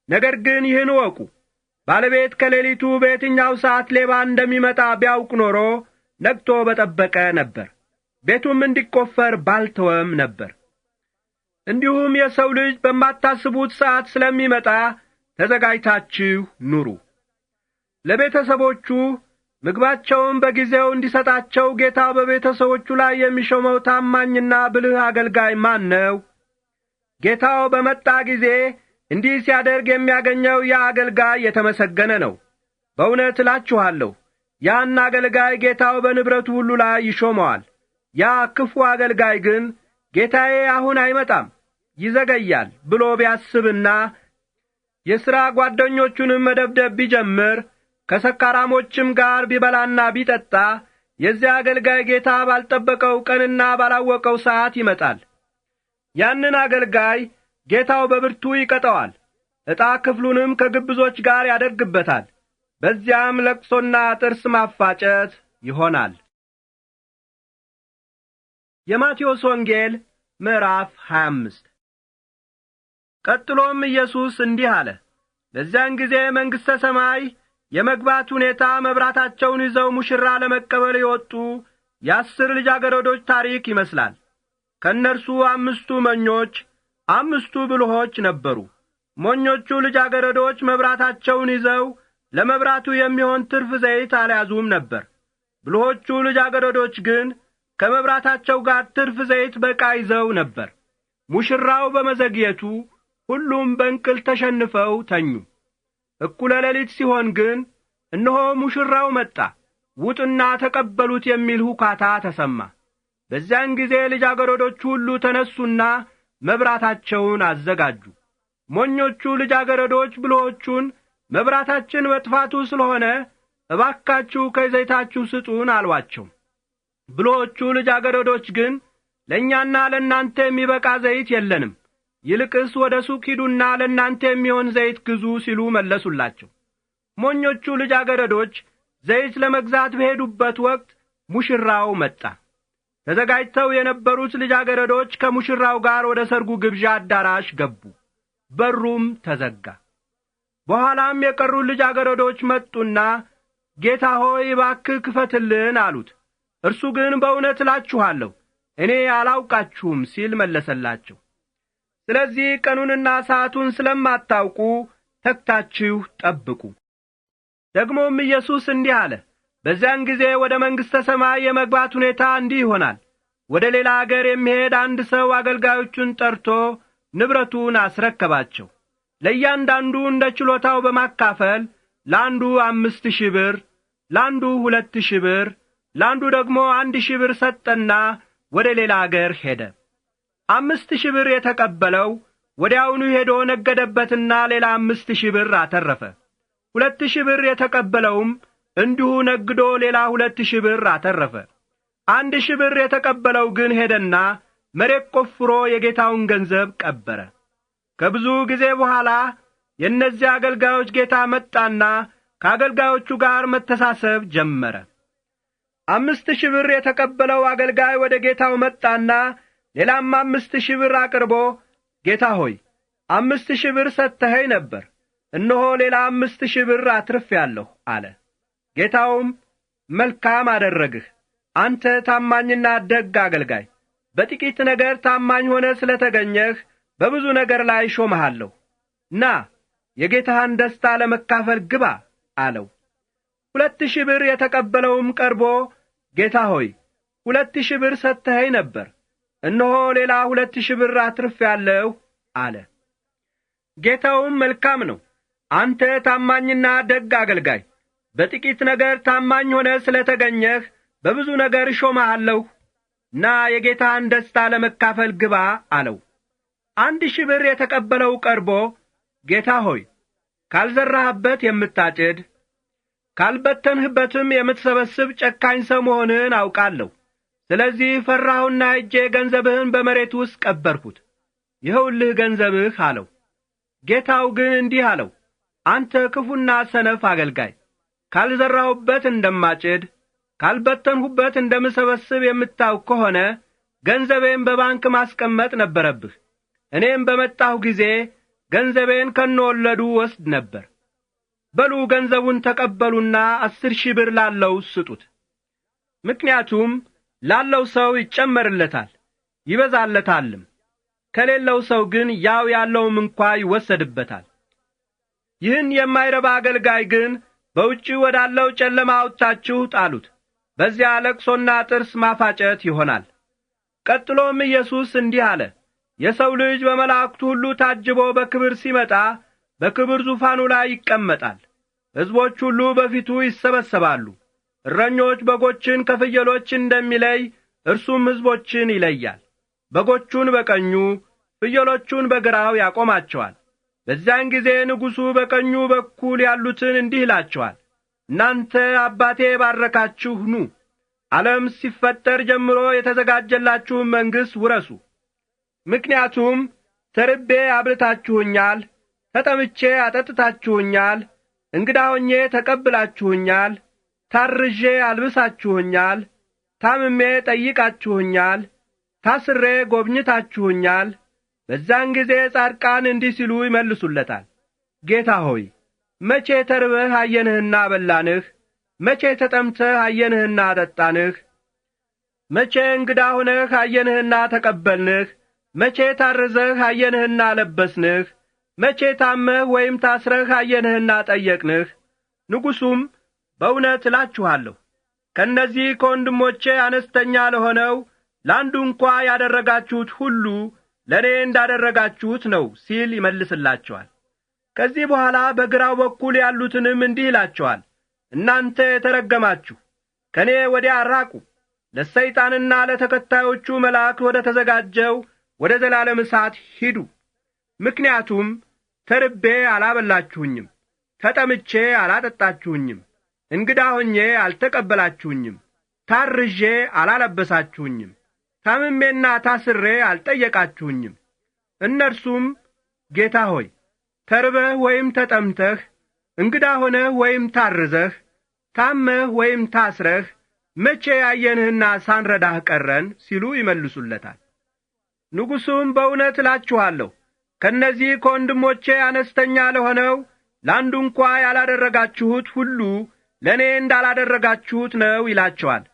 ነገር ግን ይህን እወቁ፣ ባለቤት ከሌሊቱ በየትኛው ሰዓት ሌባ እንደሚመጣ ቢያውቅ ኖሮ ነቅቶ በጠበቀ ነበር፣ ቤቱም እንዲቈፈር ባልተወም ነበር። እንዲሁም የሰው ልጅ በማታስቡት ሰዓት ስለሚመጣ ተዘጋጅታችሁ ኑሩ። ለቤተሰቦቹ ምግባቸውን በጊዜው እንዲሰጣቸው ጌታ በቤተሰቦቹ ላይ የሚሾመው ታማኝና ብልህ አገልጋይ ማን ነው? ጌታው በመጣ ጊዜ እንዲህ ሲያደርግ የሚያገኘው ያ አገልጋይ የተመሰገነ ነው። በእውነት እላችኋለሁ ያን አገልጋይ ጌታው በንብረቱ ሁሉ ላይ ይሾመዋል። ያ ክፉ አገልጋይ ግን ጌታዬ አሁን አይመጣም፣ ይዘገያል ብሎ ቢያስብና የሥራ ጓደኞቹንም መደብደብ ቢጀምር ከሰካራሞችም ጋር ቢበላና ቢጠጣ የዚያ አገልጋይ ጌታ ባልጠበቀው ቀንና ባላወቀው ሰዓት ይመጣል። ያንን አገልጋይ ጌታው በብርቱ ይቀጣዋል፣ ዕጣ ክፍሉንም ከግብዞች ጋር ያደርግበታል። በዚያም ለቅሶና ጥርስ ማፋጨት ይሆናል። የማቴዎስ ወንጌል ምዕራፍ 25። ቀጥሎም ኢየሱስ እንዲህ አለ። በዚያን ጊዜ መንግሥተ ሰማይ የመግባት ሁኔታ መብራታቸውን ይዘው ሙሽራ ለመቀበል የወጡ የ10 ልጃገረዶች ታሪክ ይመስላል። ከእነርሱ 5ቱ ሞኞች፣ 5ቱ ብልሆች ነበሩ። ሞኞቹ ልጃገረዶች መብራታቸውን ይዘው ለመብራቱ የሚሆን ትርፍ ዘይት አልያዙም ነበር። ብልሆቹ ልጃገረዶች ግን ከመብራታቸው ጋር ትርፍ ዘይት በዕቃ ይዘው ነበር። ሙሽራው በመዘግየቱ ሁሉም በእንቅልፍ ተሸንፈው ተኙ። እኩለ ሌሊት ሲሆን ግን እነሆ ሙሽራው መጣ፣ ውጡና ተቀበሉት የሚል ሁካታ ተሰማ። በዚያን ጊዜ ልጃገረዶቹ ሁሉ ተነሱና መብራታቸውን አዘጋጁ። ሞኞቹ ልጃገረዶች ብልሆቹን መብራታችን መጥፋቱ ስለሆነ እባካችሁ ከዘይታችሁ ስጡን አሏቸው። ብልሆቹ ልጃገረዶች ግን ለእኛና ለእናንተ የሚበቃ ዘይት የለንም፣ ይልቅስ ወደ ሱቅ ሂዱና ለእናንተ የሚሆን ዘይት ግዙ ሲሉ መለሱላቸው። ሞኞቹ ልጃገረዶች ዘይት ለመግዛት በሄዱበት ወቅት ሙሽራው መጣ። ተዘጋጅተው የነበሩት ልጃገረዶች ከሙሽራው ጋር ወደ ሰርጉ ግብዣ አዳራሽ ገቡ። በሩም ተዘጋ። በኋላም የቀሩት ልጃገረዶች መጡና ጌታ ሆይ እባክህ ክፈትልን አሉት። እርሱ ግን በእውነት እላችኋለሁ እኔ አላውቃችሁም ሲል መለሰላቸው። ስለዚህ ቀኑንና ሰዓቱን ስለማታውቁ ተግታችሁ ጠብቁ። ደግሞም ኢየሱስ እንዲህ አለ። በዚያን ጊዜ ወደ መንግሥተ ሰማይ የመግባት ሁኔታ እንዲህ ይሆናል። ወደ ሌላ አገር የሚሄድ አንድ ሰው አገልጋዮቹን ጠርቶ ንብረቱን አስረከባቸው። ለእያንዳንዱ እንደ ችሎታው በማካፈል ለአንዱ 5,000 ብር፣ ለአንዱ 2,000 ብር፣ ለአንዱ ደግሞ 1,000 ብር ሰጠና ወደ ሌላ አገር ሄደ። 5,000 ብር የተቀበለው ወዲያውኑ ሄዶ ነገደበትና ሌላ 5,000 ብር አተረፈ። 2,000 ብር የተቀበለውም እንዲሁ ነግዶ ሌላ 2,000 ብር አተረፈ። 1,000 ብር የተቀበለው ግን ሄደና መሬት ቆፍሮ የጌታውን ገንዘብ ቀበረ። ከብዙ ጊዜ በኋላ የእነዚህ አገልጋዮች ጌታ መጣና ከአገልጋዮቹ ጋር መተሳሰብ ጀመረ። 5,000 ብር የተቀበለው አገልጋይ ወደ ጌታው መጣና ሌላም 5,000 ብር አቅርቦ ጌታ ሆይ 5,000 ብር ሰጥተኸኝ ነበር፣ እነሆ ሌላ 5,000 ብር አትርፌአለሁ አለ። ጌታውም መልካም አደረግህ፣ አንተ ታማኝና ደግ አገልጋይ፣ በጥቂት ነገር ታማኝ ሆነ ስለ ተገኘህ በብዙ ነገር ላይ ሾመሃለሁ፣ ና የጌታህን ደስታ ለመካፈል ግባ አለው። 2,000 ብር የተቀበለውም ቀርቦ ጌታ ሆይ 2,000 ብር ሰጥተኸኝ ነበር፣ እነሆ ሌላ 2,000 ብር አትርፌአለሁ አለ። ጌታውም መልካም ነው፣ አንተ ታማኝና ደግ አገልጋይ፣ በጥቂት ነገር ታማኝ ሆነ ስለ ተገኘህ በብዙ ነገር እሾምሃለሁ፣ ና የጌታህን ደስታ ለመካፈል ግባ አለው። 1,000 ብር የተቀበለው ቀርቦ ጌታ ሆይ ካልዘራህበት የምታጭድ ካልበተንህበትም የምትሰበስብ ጨካኝ ሰው መሆንህን አውቃለሁ። ስለዚህ ፈራሁና ሄጄ ገንዘብህን በመሬት ውስጥ ቀበርኩት። ይኸውልህ ገንዘብህ አለው። ጌታው ግን እንዲህ አለው፣ አንተ ክፉና ሰነፍ አገልጋይ፣ ካልዘራሁበት እንደማጭድ ካልበተንሁበት እንደምሰበስብ የምታውቅ ከሆነ ገንዘቤን በባንክ ማስቀመጥ ነበረብህ። እኔም በመጣሁ ጊዜ ገንዘቤን ከነወለዱ ወስድ ነበር። በሉ ገንዘቡን ተቀበሉና 10,000 ብር ላለው ስጡት። ምክንያቱም ላለው ሰው ይጨመርለታል ይበዛለታልም፣ ከሌለው ሰው ግን ያው ያለውም እንኳ ይወሰድበታል። ይህን የማይረባ አገልጋይ ግን በውጪ ወዳለው ጨለማ አውጥታችሁ ጣሉት። በዚያ ለቅሶና ጥርስ ማፋጨት ይሆናል። ቀጥሎም ኢየሱስ እንዲህ አለ፣ የሰው ልጅ በመላእክቱ ሁሉ ታጅቦ በክብር ሲመጣ በክብር ዙፋኑ ላይ ይቀመጣል። ሕዝቦች ሁሉ በፊቱ ይሰበሰባሉ። እረኞች በጎችን ከፍየሎች እንደሚለይ እርሱም ሕዝቦችን ይለያል። በጎቹን በቀኙ ፍየሎቹን በግራው ያቆማቸዋል። በዚያን ጊዜ ንጉሡ በቀኙ በኩል ያሉትን እንዲህ ይላቸዋል፣ እናንተ አባቴ ባረካችሁ ኑ፣ ዓለም ሲፈጠር ጀምሮ የተዘጋጀላችሁን መንግሥት ውረሱ። ምክንያቱም ተርቤ አብልታችሁኛል፣ ተጠምቼ አጠጥታችሁኛል፣ እንግዳ ሆኜ ተቀብላችሁኛል፣ ታርዤ አልብሳችሁኛል፣ ታምሜ ጠይቃችሁኛል፣ ታስሬ ጐብኝታችሁኛል። በዛን ጊዜ ጻድቃን እንዲህ ሲሉ ይመልሱለታል፣ ጌታ ሆይ መቼ ተርበህ አየንህና አበላንህ? መቼ ተጠምተህ አየንህና አጠጣንህ? መቼ እንግዳ ሆነህ አየንህና ተቀበልንህ? መቼ ታርዘህ አየንህና ለበስንህ? መቼ ታመህ ወይም ታስረህ አየንህና ጠየቅንህ? ንጉሡም በእውነት እላችኋለሁ ከእነዚህ ከወንድሞቼ አነስተኛ ለሆነው ለአንዱ እንኳ ያደረጋችሁት ሁሉ ለእኔ እንዳደረጋችሁት ነው ሲል ይመልስላቸዋል። ከዚህ በኋላ በግራው በኩል ያሉትንም እንዲህ ይላቸዋል፣ እናንተ የተረገማችሁ ከእኔ ወዲያ ራቁ፣ ለሰይጣንና ለተከታዮቹ መላእክት ወደ ተዘጋጀው ወደ ዘላለም እሳት ሂዱ። ምክንያቱም ተርቤ አላበላችሁኝም፣ ተጠምቼ አላጠጣችሁኝም፣ እንግዳ ሆኜ አልተቀበላችሁኝም፣ ታርዤ አላለበሳችሁኝም፣ ታምሜና ታስሬ አልጠየቃችሁኝም። እነርሱም ጌታ ሆይ ተርበህ ወይም ተጠምተህ፣ እንግዳ ሆነህ ወይም ታርዘህ፣ ታመህ ወይም ታስረህ መቼ ያየንህና ሳንረዳህ ቀረን ሲሉ ይመልሱለታል። ንጉሡም በእውነት እላችኋለሁ ከእነዚህ ከወንድሞቼ አነስተኛ ለሆነው ለአንዱ እንኳ ያላደረጋችሁት ሁሉ ለእኔ እንዳላደረጋችሁት ነው ይላቸዋል።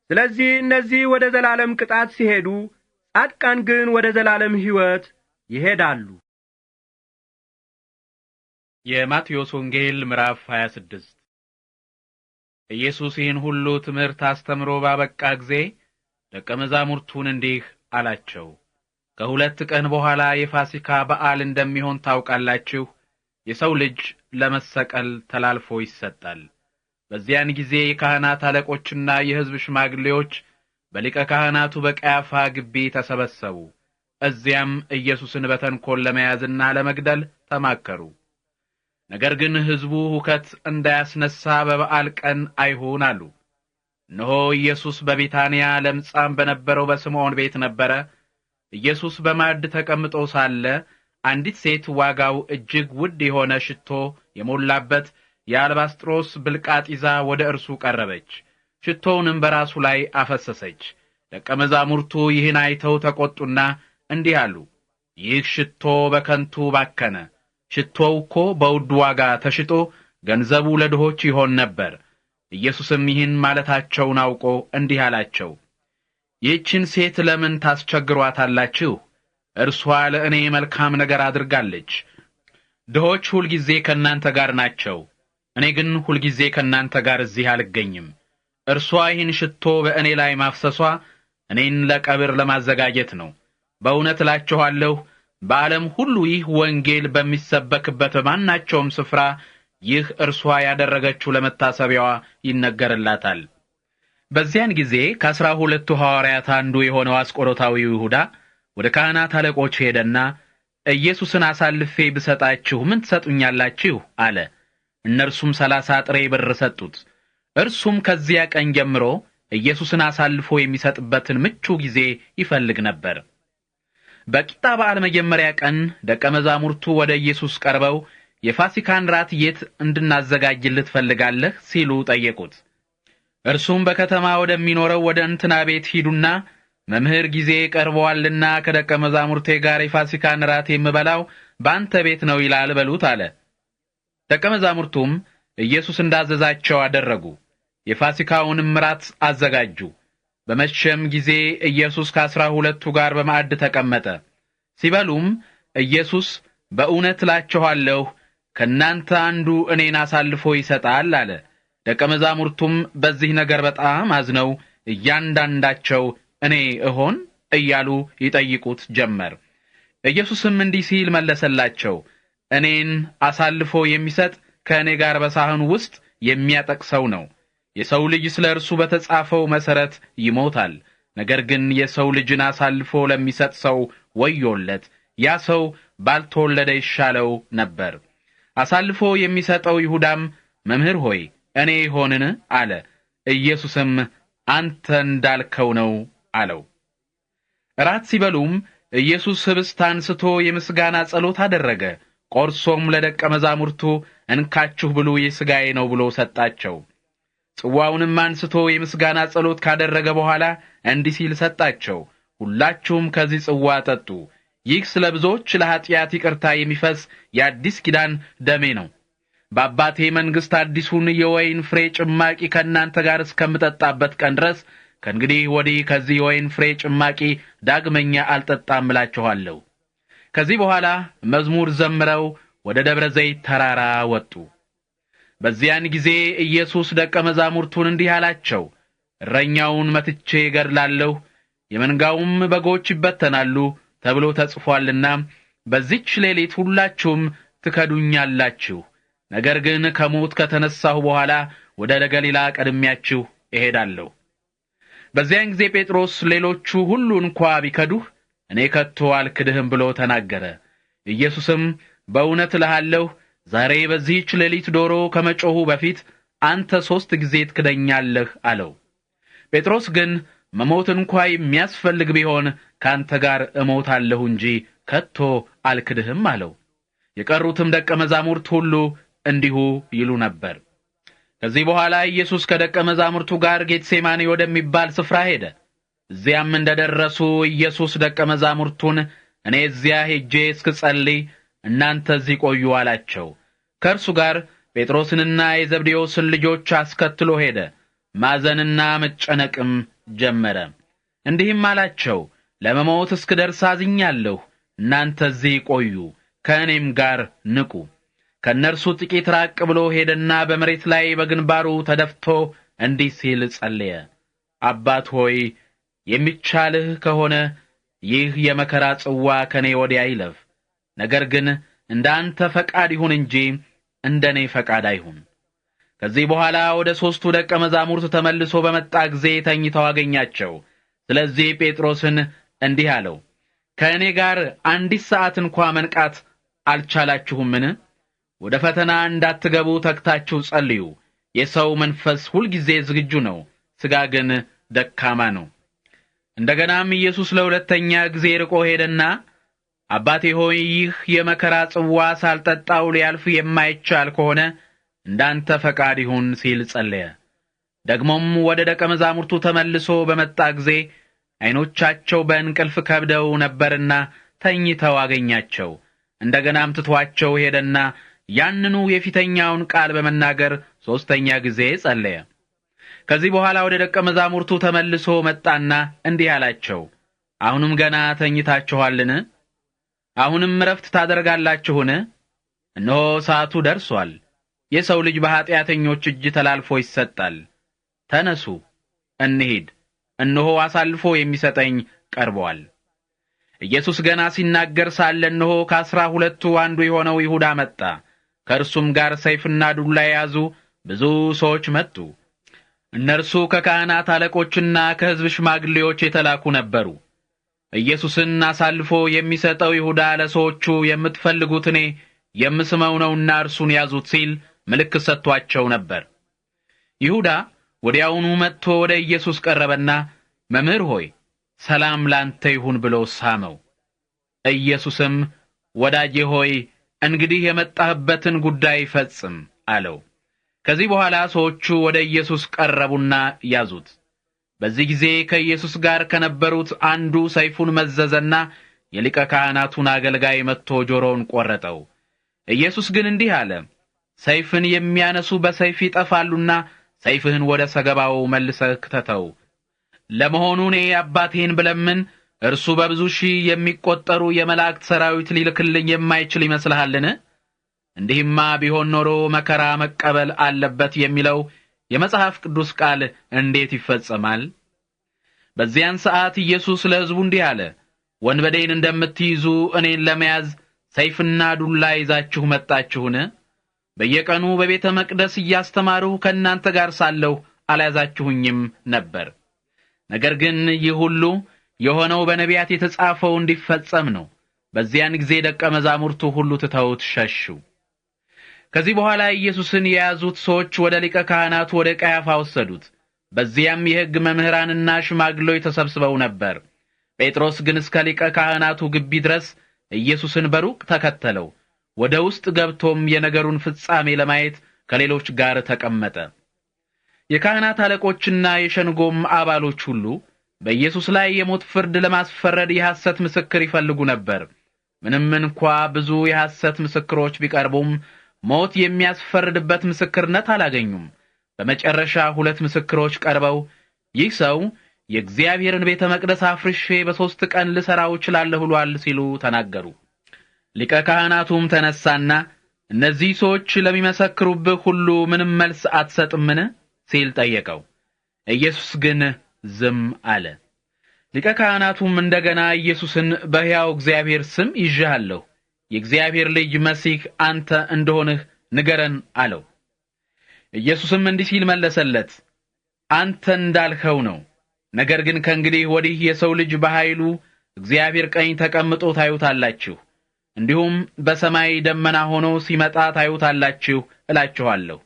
ስለዚህ እነዚህ ወደ ዘላለም ቅጣት ሲሄዱ፣ ጻድቃን ግን ወደ ዘላለም ሕይወት ይሄዳሉ። የማቴዎስ ወንጌል ምዕራፍ 26 ኢየሱስ ይህን ሁሉ ትምህርት አስተምሮ ባበቃ ጊዜ ደቀ መዛሙርቱን እንዲህ አላቸው፣ ከ2 ቀን በኋላ የፋሲካ በዓል እንደሚሆን ታውቃላችሁ። የሰው ልጅ ለመሰቀል ተላልፎ ይሰጣል። በዚያን ጊዜ የካህናት አለቆችና የሕዝብ ሽማግሌዎች በሊቀ ካህናቱ በቀያፋ ግቢ ተሰበሰቡ። እዚያም ኢየሱስን በተንኰል ለመያዝና ለመግደል ተማከሩ። ነገር ግን ሕዝቡ ሁከት እንዳያስነሳ በበዓል ቀን አይሁን አሉ። እነሆ ኢየሱስ በቢታንያ ለምጻም በነበረው በስምዖን ቤት ነበረ። ኢየሱስ በማዕድ ተቀምጦ ሳለ አንዲት ሴት ዋጋው እጅግ ውድ የሆነ ሽቶ የሞላበት የአልባስጥሮስ ብልቃጥ ይዛ ወደ እርሱ ቀረበች። ሽቶውንም በራሱ ላይ አፈሰሰች። ደቀ መዛሙርቱ ይህን አይተው ተቈጡና እንዲህ አሉ፣ ይህ ሽቶ በከንቱ ባከነ። ሽቶው እኮ በውድ ዋጋ ተሽጦ ገንዘቡ ለድሆች ይሆን ነበር። ኢየሱስም ይህን ማለታቸውን አውቆ እንዲህ አላቸው፣ ይህችን ሴት ለምን ታስቸግሯታላችሁ? እርሷ ለእኔ መልካም ነገር አድርጋለች። ድሆች ሁልጊዜ ከእናንተ ጋር ናቸው፣ እኔ ግን ሁልጊዜ ከእናንተ ጋር እዚህ አልገኝም። እርሷ ይህን ሽቶ በእኔ ላይ ማፍሰሷ እኔን ለቀብር ለማዘጋጀት ነው። በእውነት እላችኋለሁ በዓለም ሁሉ ይህ ወንጌል በሚሰበክበት በማናቸውም ስፍራ ይህ እርሷ ያደረገችው ለመታሰቢያዋ ይነገርላታል። በዚያን ጊዜ ከ12 ሐዋርያት አንዱ የሆነው አስቆሮታዊው ይሁዳ ወደ ካህናት አለቆች ሄደና ኢየሱስን አሳልፌ ብሰጣችሁ ምን ትሰጡኛላችሁ አለ። እነርሱም 30 ጥሬ ብር ሰጡት። እርሱም ከዚያ ቀን ጀምሮ ኢየሱስን አሳልፎ የሚሰጥበትን ምቹ ጊዜ ይፈልግ ነበር። በቂጣ በዓል መጀመሪያ ቀን ደቀ መዛሙርቱ ወደ ኢየሱስ ቀርበው የፋሲካን ራት የት እንድናዘጋጅልህ ትፈልጋለህ ሲሉ ጠየቁት። እርሱም በከተማ ወደሚኖረው ወደ እንትና ቤት ሂዱና መምህር ጊዜ ቀርቧልና ከደቀ መዛሙርቴ ጋር የፋሲካን ራት የምበላው በአንተ ቤት ነው ይላል በሉት አለ። ደቀ መዛሙርቱም ኢየሱስ እንዳዘዛቸው አደረጉ። የፋሲካውንም ራት አዘጋጁ። በመሸም ጊዜ ኢየሱስ ከ12 ጋር በማዕድ ተቀመጠ። ሲበሉም ኢየሱስ በእውነት እላችኋለሁ ከእናንተ አንዱ እኔን አሳልፎ ይሰጣል አለ። ደቀ መዛሙርቱም በዚህ ነገር በጣም አዝነው እያንዳንዳቸው እኔ እሆን እያሉ ይጠይቁት ጀመር። ኢየሱስም እንዲህ ሲል መለሰላቸው፣ እኔን አሳልፎ የሚሰጥ ከእኔ ጋር በሳህኑ ውስጥ የሚያጠቅሰው ነው። የሰው ልጅ ስለ እርሱ በተጻፈው መሠረት ይሞታል። ነገር ግን የሰው ልጅን አሳልፎ ለሚሰጥ ሰው ወዮለት! ያ ሰው ባልተወለደ ይሻለው ነበር። አሳልፎ የሚሰጠው ይሁዳም መምህር ሆይ እኔ ይሆንን አለ። ኢየሱስም አንተ እንዳልከው ነው አለው። እራት ሲበሉም ኢየሱስ ኅብስት አንስቶ የምስጋና ጸሎት አደረገ። ቆርሶም ለደቀ መዛሙርቱ እንካችሁ ብሉ፣ ይህ ሥጋዬ ነው ብሎ ሰጣቸው። ጽዋውንም አንስቶ የምስጋና ጸሎት ካደረገ በኋላ እንዲህ ሲል ሰጣቸው፣ ሁላችሁም ከዚህ ጽዋ ጠጡ። ይህ ስለ ብዙዎች ለኃጢአት ይቅርታ የሚፈስ የአዲስ ኪዳን ደሜ ነው። በአባቴ መንግሥት አዲሱን የወይን ፍሬ ጭማቂ ከእናንተ ጋር እስከምጠጣበት ቀን ድረስ ከእንግዲህ ወዲህ ከዚህ የወይን ፍሬ ጭማቂ ዳግመኛ አልጠጣም እላችኋለሁ። ከዚህ በኋላ መዝሙር ዘምረው ወደ ደብረ ዘይት ተራራ ወጡ። በዚያን ጊዜ ኢየሱስ ደቀ መዛሙርቱን እንዲህ አላቸው፣ እረኛውን መትቼ እገድላለሁ፣ የመንጋውም በጎች ይበተናሉ ተብሎ ተጽፏልና በዚች ሌሊት ሁላችሁም ትከዱኛላችሁ። ነገር ግን ከሞት ከተነሳሁ በኋላ ወደ ገሊላ ቀድሜያችሁ እሄዳለሁ። በዚያን ጊዜ ጴጥሮስ ሌሎቹ ሁሉ እንኳ ቢከዱህ እኔ ከቶ አልክድህም ብሎ ተናገረ። ኢየሱስም በእውነት እልሃለሁ ዛሬ በዚህች ሌሊት ዶሮ ከመጮኹ በፊት አንተ 3 ጊዜ ትክደኛለህ አለው። ጴጥሮስ ግን መሞት እንኳ የሚያስፈልግ ቢሆን ካንተ ጋር እሞታለሁ እንጂ ከቶ አልክድህም አለው። የቀሩትም ደቀ መዛሙርት ሁሉ እንዲሁ ይሉ ነበር። ከዚህ በኋላ ኢየሱስ ከደቀ መዛሙርቱ ጋር ጌትሴማኒ ወደሚባል ስፍራ ሄደ። እዚያም እንደደረሱ ኢየሱስ ደቀ መዛሙርቱን እኔ እዚያ ሄጄ እስክጸልይ እናንተ እዚህ ቆዩ አላቸው። ከእርሱ ጋር ጴጥሮስንና የዘብዴዎስን ልጆች አስከትሎ ሄደ። ማዘንና መጨነቅም ጀመረ። እንዲህም አላቸው፣ ለመሞት እስክደርስ አዝኛለሁ። እናንተ እዚህ ቆዩ፣ ከእኔም ጋር ንቁ። ከእነርሱ ጥቂት ራቅ ብሎ ሄደና በመሬት ላይ በግንባሩ ተደፍቶ እንዲህ ሲል ጸለየ፣ አባት ሆይ የሚቻልህ ከሆነ ይህ የመከራ ጽዋ ከኔ ወዲያ ይለፍ። ነገር ግን እንደ አንተ ፈቃድ ይሁን እንጂ እንደ እኔ ፈቃድ አይሁን። ከዚህ በኋላ ወደ 3ቱ ደቀ መዛሙርት ተመልሶ በመጣ ጊዜ ተኝተው አገኛቸው። ስለዚህ ጴጥሮስን እንዲህ አለው፣ ከእኔ ጋር አንዲት ሰዓት እንኳ መንቃት አልቻላችሁምን? ወደ ፈተና እንዳትገቡ ተግታችሁ ጸልዩ። የሰው መንፈስ ሁልጊዜ ዝግጁ ነው፣ ሥጋ ግን ደካማ ነው። እንደገናም ኢየሱስ ለሁለተኛ ጊዜ ርቆ ሄደና አባቴ ሆይ ይህ የመከራ ጽዋ ሳልጠጣው ሊያልፍ የማይቻል ከሆነ እንዳንተ ፈቃድ ይሁን ሲል ጸለየ። ደግሞም ወደ ደቀ መዛሙርቱ ተመልሶ በመጣ ጊዜ ዓይኖቻቸው በእንቅልፍ ከብደው ነበርና ተኝተው አገኛቸው። እንደገናም ትቷቸው ሄደና ያንኑ የፊተኛውን ቃል በመናገር 3ኛ ጊዜ ጸለየ። ከዚህ በኋላ ወደ ደቀ መዛሙርቱ ተመልሶ መጣና እንዲህ አላቸው፣ አሁንም ገና ተኝታችኋልን? አሁንም ዕረፍት ታደርጋላችሁን? እነሆ ሰዓቱ ደርሷል። የሰው ልጅ በኃጢአተኞች እጅ ተላልፎ ይሰጣል። ተነሱ እንሂድ፣ እነሆ አሳልፎ የሚሰጠኝ ቀርቧል። ኢየሱስ ገና ሲናገር ሳለ እነሆ ከ12ቱ አንዱ የሆነው ይሁዳ መጣ። ከእርሱም ጋር ሰይፍና ዱላ የያዙ ብዙ ሰዎች መጡ። እነርሱ ከካህናት አለቆችና ከሕዝብ ሽማግሌዎች የተላኩ ነበሩ። ኢየሱስን አሳልፎ የሚሰጠው ይሁዳ ለሰዎቹ የምትፈልጉት እኔ የምስመው ነውና እርሱን ያዙት ሲል ምልክት ሰጥቷቸው ነበር። ይሁዳ ወዲያውኑ መጥቶ ወደ ኢየሱስ ቀረበና መምህር ሆይ ሰላም ላንተ ይሁን ብሎ ሳመው። ኢየሱስም ወዳጄ ሆይ እንግዲህ የመጣህበትን ጉዳይ ፈጽም አለው። ከዚህ በኋላ ሰዎቹ ወደ ኢየሱስ ቀረቡና ያዙት። በዚህ ጊዜ ከኢየሱስ ጋር ከነበሩት አንዱ ሰይፉን መዘዘና የሊቀ ካህናቱን አገልጋይ መጥቶ ጆሮውን ቆረጠው። ኢየሱስ ግን እንዲህ አለ፣ ሰይፍን የሚያነሱ በሰይፍ ይጠፋሉና ሰይፍህን ወደ ሰገባው መልሰህ ክተተው። ለመሆኑ እኔ አባቴን ብለምን እርሱ በብዙ ሺህ የሚቆጠሩ የመላእክት ሰራዊት ሊልክልኝ የማይችል ይመስልሃልን? እንዲህማ ቢሆን ኖሮ መከራ መቀበል አለበት የሚለው የመጽሐፍ ቅዱስ ቃል እንዴት ይፈጸማል? በዚያን ሰዓት ኢየሱስ ለሕዝቡ እንዲህ አለ፣ ወንበዴን እንደምትይዙ እኔን ለመያዝ ሰይፍና ዱላ ይዛችሁ መጣችሁን? በየቀኑ በቤተ መቅደስ እያስተማርሁ ከእናንተ ጋር ሳለሁ አልያዛችሁኝም ነበር። ነገር ግን ይህ ሁሉ የሆነው በነቢያት የተጻፈው እንዲፈጸም ነው። በዚያን ጊዜ ደቀ መዛሙርቱ ሁሉ ትተውት ሸሹ። ከዚህ በኋላ ኢየሱስን የያዙት ሰዎች ወደ ሊቀ ካህናቱ ወደ ቀያፋ ወሰዱት። በዚያም የሕግ መምህራንና ሽማግሌዎች ተሰብስበው ነበር። ጴጥሮስ ግን እስከ ሊቀ ካህናቱ ግቢ ድረስ ኢየሱስን በሩቅ ተከተለው። ወደ ውስጥ ገብቶም የነገሩን ፍጻሜ ለማየት ከሌሎች ጋር ተቀመጠ። የካህናት አለቆችና የሸንጎም አባሎች ሁሉ በኢየሱስ ላይ የሞት ፍርድ ለማስፈረድ የሐሰት ምስክር ይፈልጉ ነበር። ምንም እንኳ ብዙ የሐሰት ምስክሮች ቢቀርቡም ሞት የሚያስፈርድበት ምስክርነት አላገኙም። በመጨረሻ 2 ምስክሮች ቀርበው ይህ ሰው የእግዚአብሔርን ቤተ መቅደስ አፍርሼ በ3 ቀን ልሠራው እችላለሁ ብሏል ሲሉ ተናገሩ። ሊቀ ካህናቱም ተነሳና እነዚህ ሰዎች ለሚመሰክሩብህ ሁሉ ምንም መልስ አትሰጥምን ሲል ጠየቀው። ኢየሱስ ግን ዝም አለ። ሊቀ ካህናቱም እንደገና ኢየሱስን በሕያው እግዚአብሔር ስም ይዤሃለሁ፣ የእግዚአብሔር ልጅ መሲህ አንተ እንደሆንህ ንገረን አለው። ኢየሱስም እንዲህ ሲል መለሰለት፣ አንተ እንዳልኸው ነው። ነገር ግን ከእንግዲህ ወዲህ የሰው ልጅ በኃይሉ እግዚአብሔር ቀኝ ተቀምጦ ታዩታላችሁ፣ እንዲሁም በሰማይ ደመና ሆኖ ሲመጣ ታዩታላችሁ እላችኋለሁ።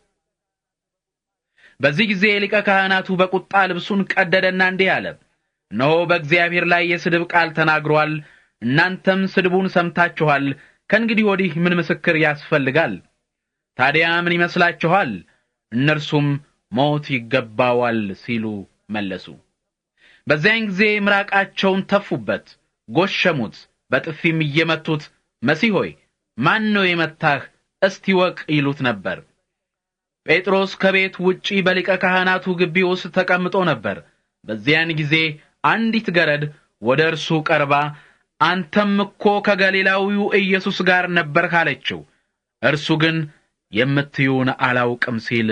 በዚህ ጊዜ ሊቀ ካህናቱ በቁጣ ልብሱን ቀደደና እንዲህ አለ፣ እነሆ በእግዚአብሔር ላይ የስድብ ቃል ተናግሯል። እናንተም ስድቡን ሰምታችኋል። ከእንግዲህ ወዲህ ምን ምስክር ያስፈልጋል? ታዲያ ምን ይመስላችኋል? እነርሱም ሞት ይገባዋል ሲሉ መለሱ። በዚያን ጊዜ ምራቃቸውን ተፉበት፣ ጎሸሙት፣ በጥፊም እየመቱት መሲህ ሆይ ማን ነው የመታህ? እስቲ ወቅ ይሉት ነበር። ጴጥሮስ ከቤት ውጪ በሊቀ ካህናቱ ግቢ ውስጥ ተቀምጦ ነበር። በዚያን ጊዜ አንዲት ገረድ ወደ እርሱ ቀርባ አንተም እኮ ከገሊላዊው ኢየሱስ ጋር ነበርህ አለችው። እርሱ ግን የምትዩን አላውቅም ሲል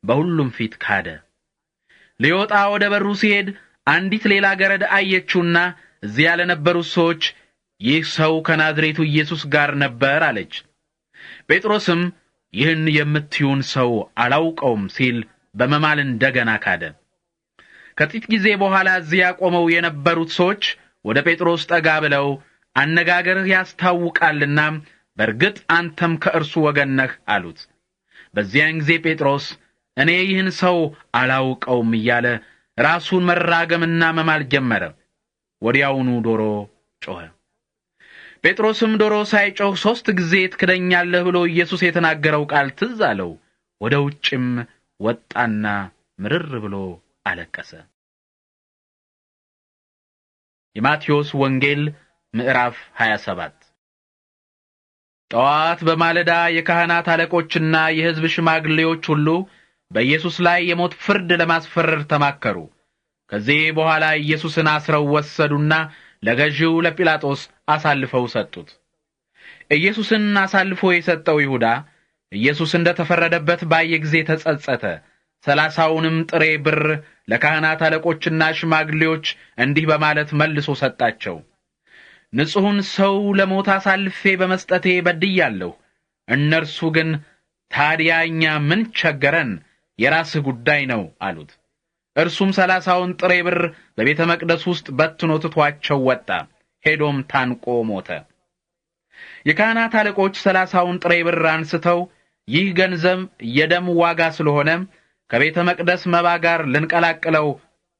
በሁሉም ፊት ካደ። ሊወጣ ወደ በሩ ሲሄድ አንዲት ሌላ ገረድ አየችውና እዚያ ለነበሩት ሰዎች ይህ ሰው ከናዝሬቱ ኢየሱስ ጋር ነበር አለች። ጴጥሮስም ይህን የምትዩን ሰው አላውቀውም ሲል በመማል እንደገና ካደ። ከጥቂት ጊዜ በኋላ እዚያ ቆመው የነበሩት ሰዎች ወደ ጴጥሮስ ጠጋ ብለው አነጋገርህ ያስታውቃልና በርግጥ አንተም ከእርሱ ወገን ነህ አሉት። በዚያን ጊዜ ጴጥሮስ እኔ ይህን ሰው አላውቀውም እያለ ራሱን መራገምና መማል ጀመረ። ወዲያውኑ ዶሮ ጮኸ። ጴጥሮስም ዶሮ ሳይጮህ 3 ጊዜ ትክደኛለህ ብሎ ኢየሱስ የተናገረው ቃል ትዝ አለው። ወደ ውጭም ወጣና ምርር ብሎ አለቀሰ። የማቴዎስ ወንጌል ምዕራፍ 27። ጠዋት በማለዳ የካህናት አለቆችና የሕዝብ ሽማግሌዎች ሁሉ በኢየሱስ ላይ የሞት ፍርድ ለማስፈረድ ተማከሩ። ከዚህ በኋላ ኢየሱስን አስረው ወሰዱና ለገዢው ለጲላጦስ አሳልፈው ሰጡት። ኢየሱስን አሳልፎ የሰጠው ይሁዳ ኢየሱስ እንደተፈረደበት ባየ ጊዜ ተጸጸተ። 30ንም ጥሬ ብር ለካህናት አለቆችና ሽማግሌዎች እንዲህ በማለት መልሶ ሰጣቸው። ንጹሑን ሰው ለሞት አሳልፌ በመስጠቴ በድያለሁ። እነርሱ ግን ታዲያ እኛ ምን ቸገረን? የራስህ ጉዳይ ነው አሉት። እርሱም 30ውን ጥሬ ብር በቤተ መቅደስ ውስጥ በትኖ ትቷቸው ወጣ። ሄዶም ታንቆ ሞተ። የካህናት አለቆች 30ውን ጥሬ ብር አንስተው ይህ ገንዘብ የደም ዋጋ ስለሆነ ከቤተ መቅደስ መባ ጋር ልንቀላቅለው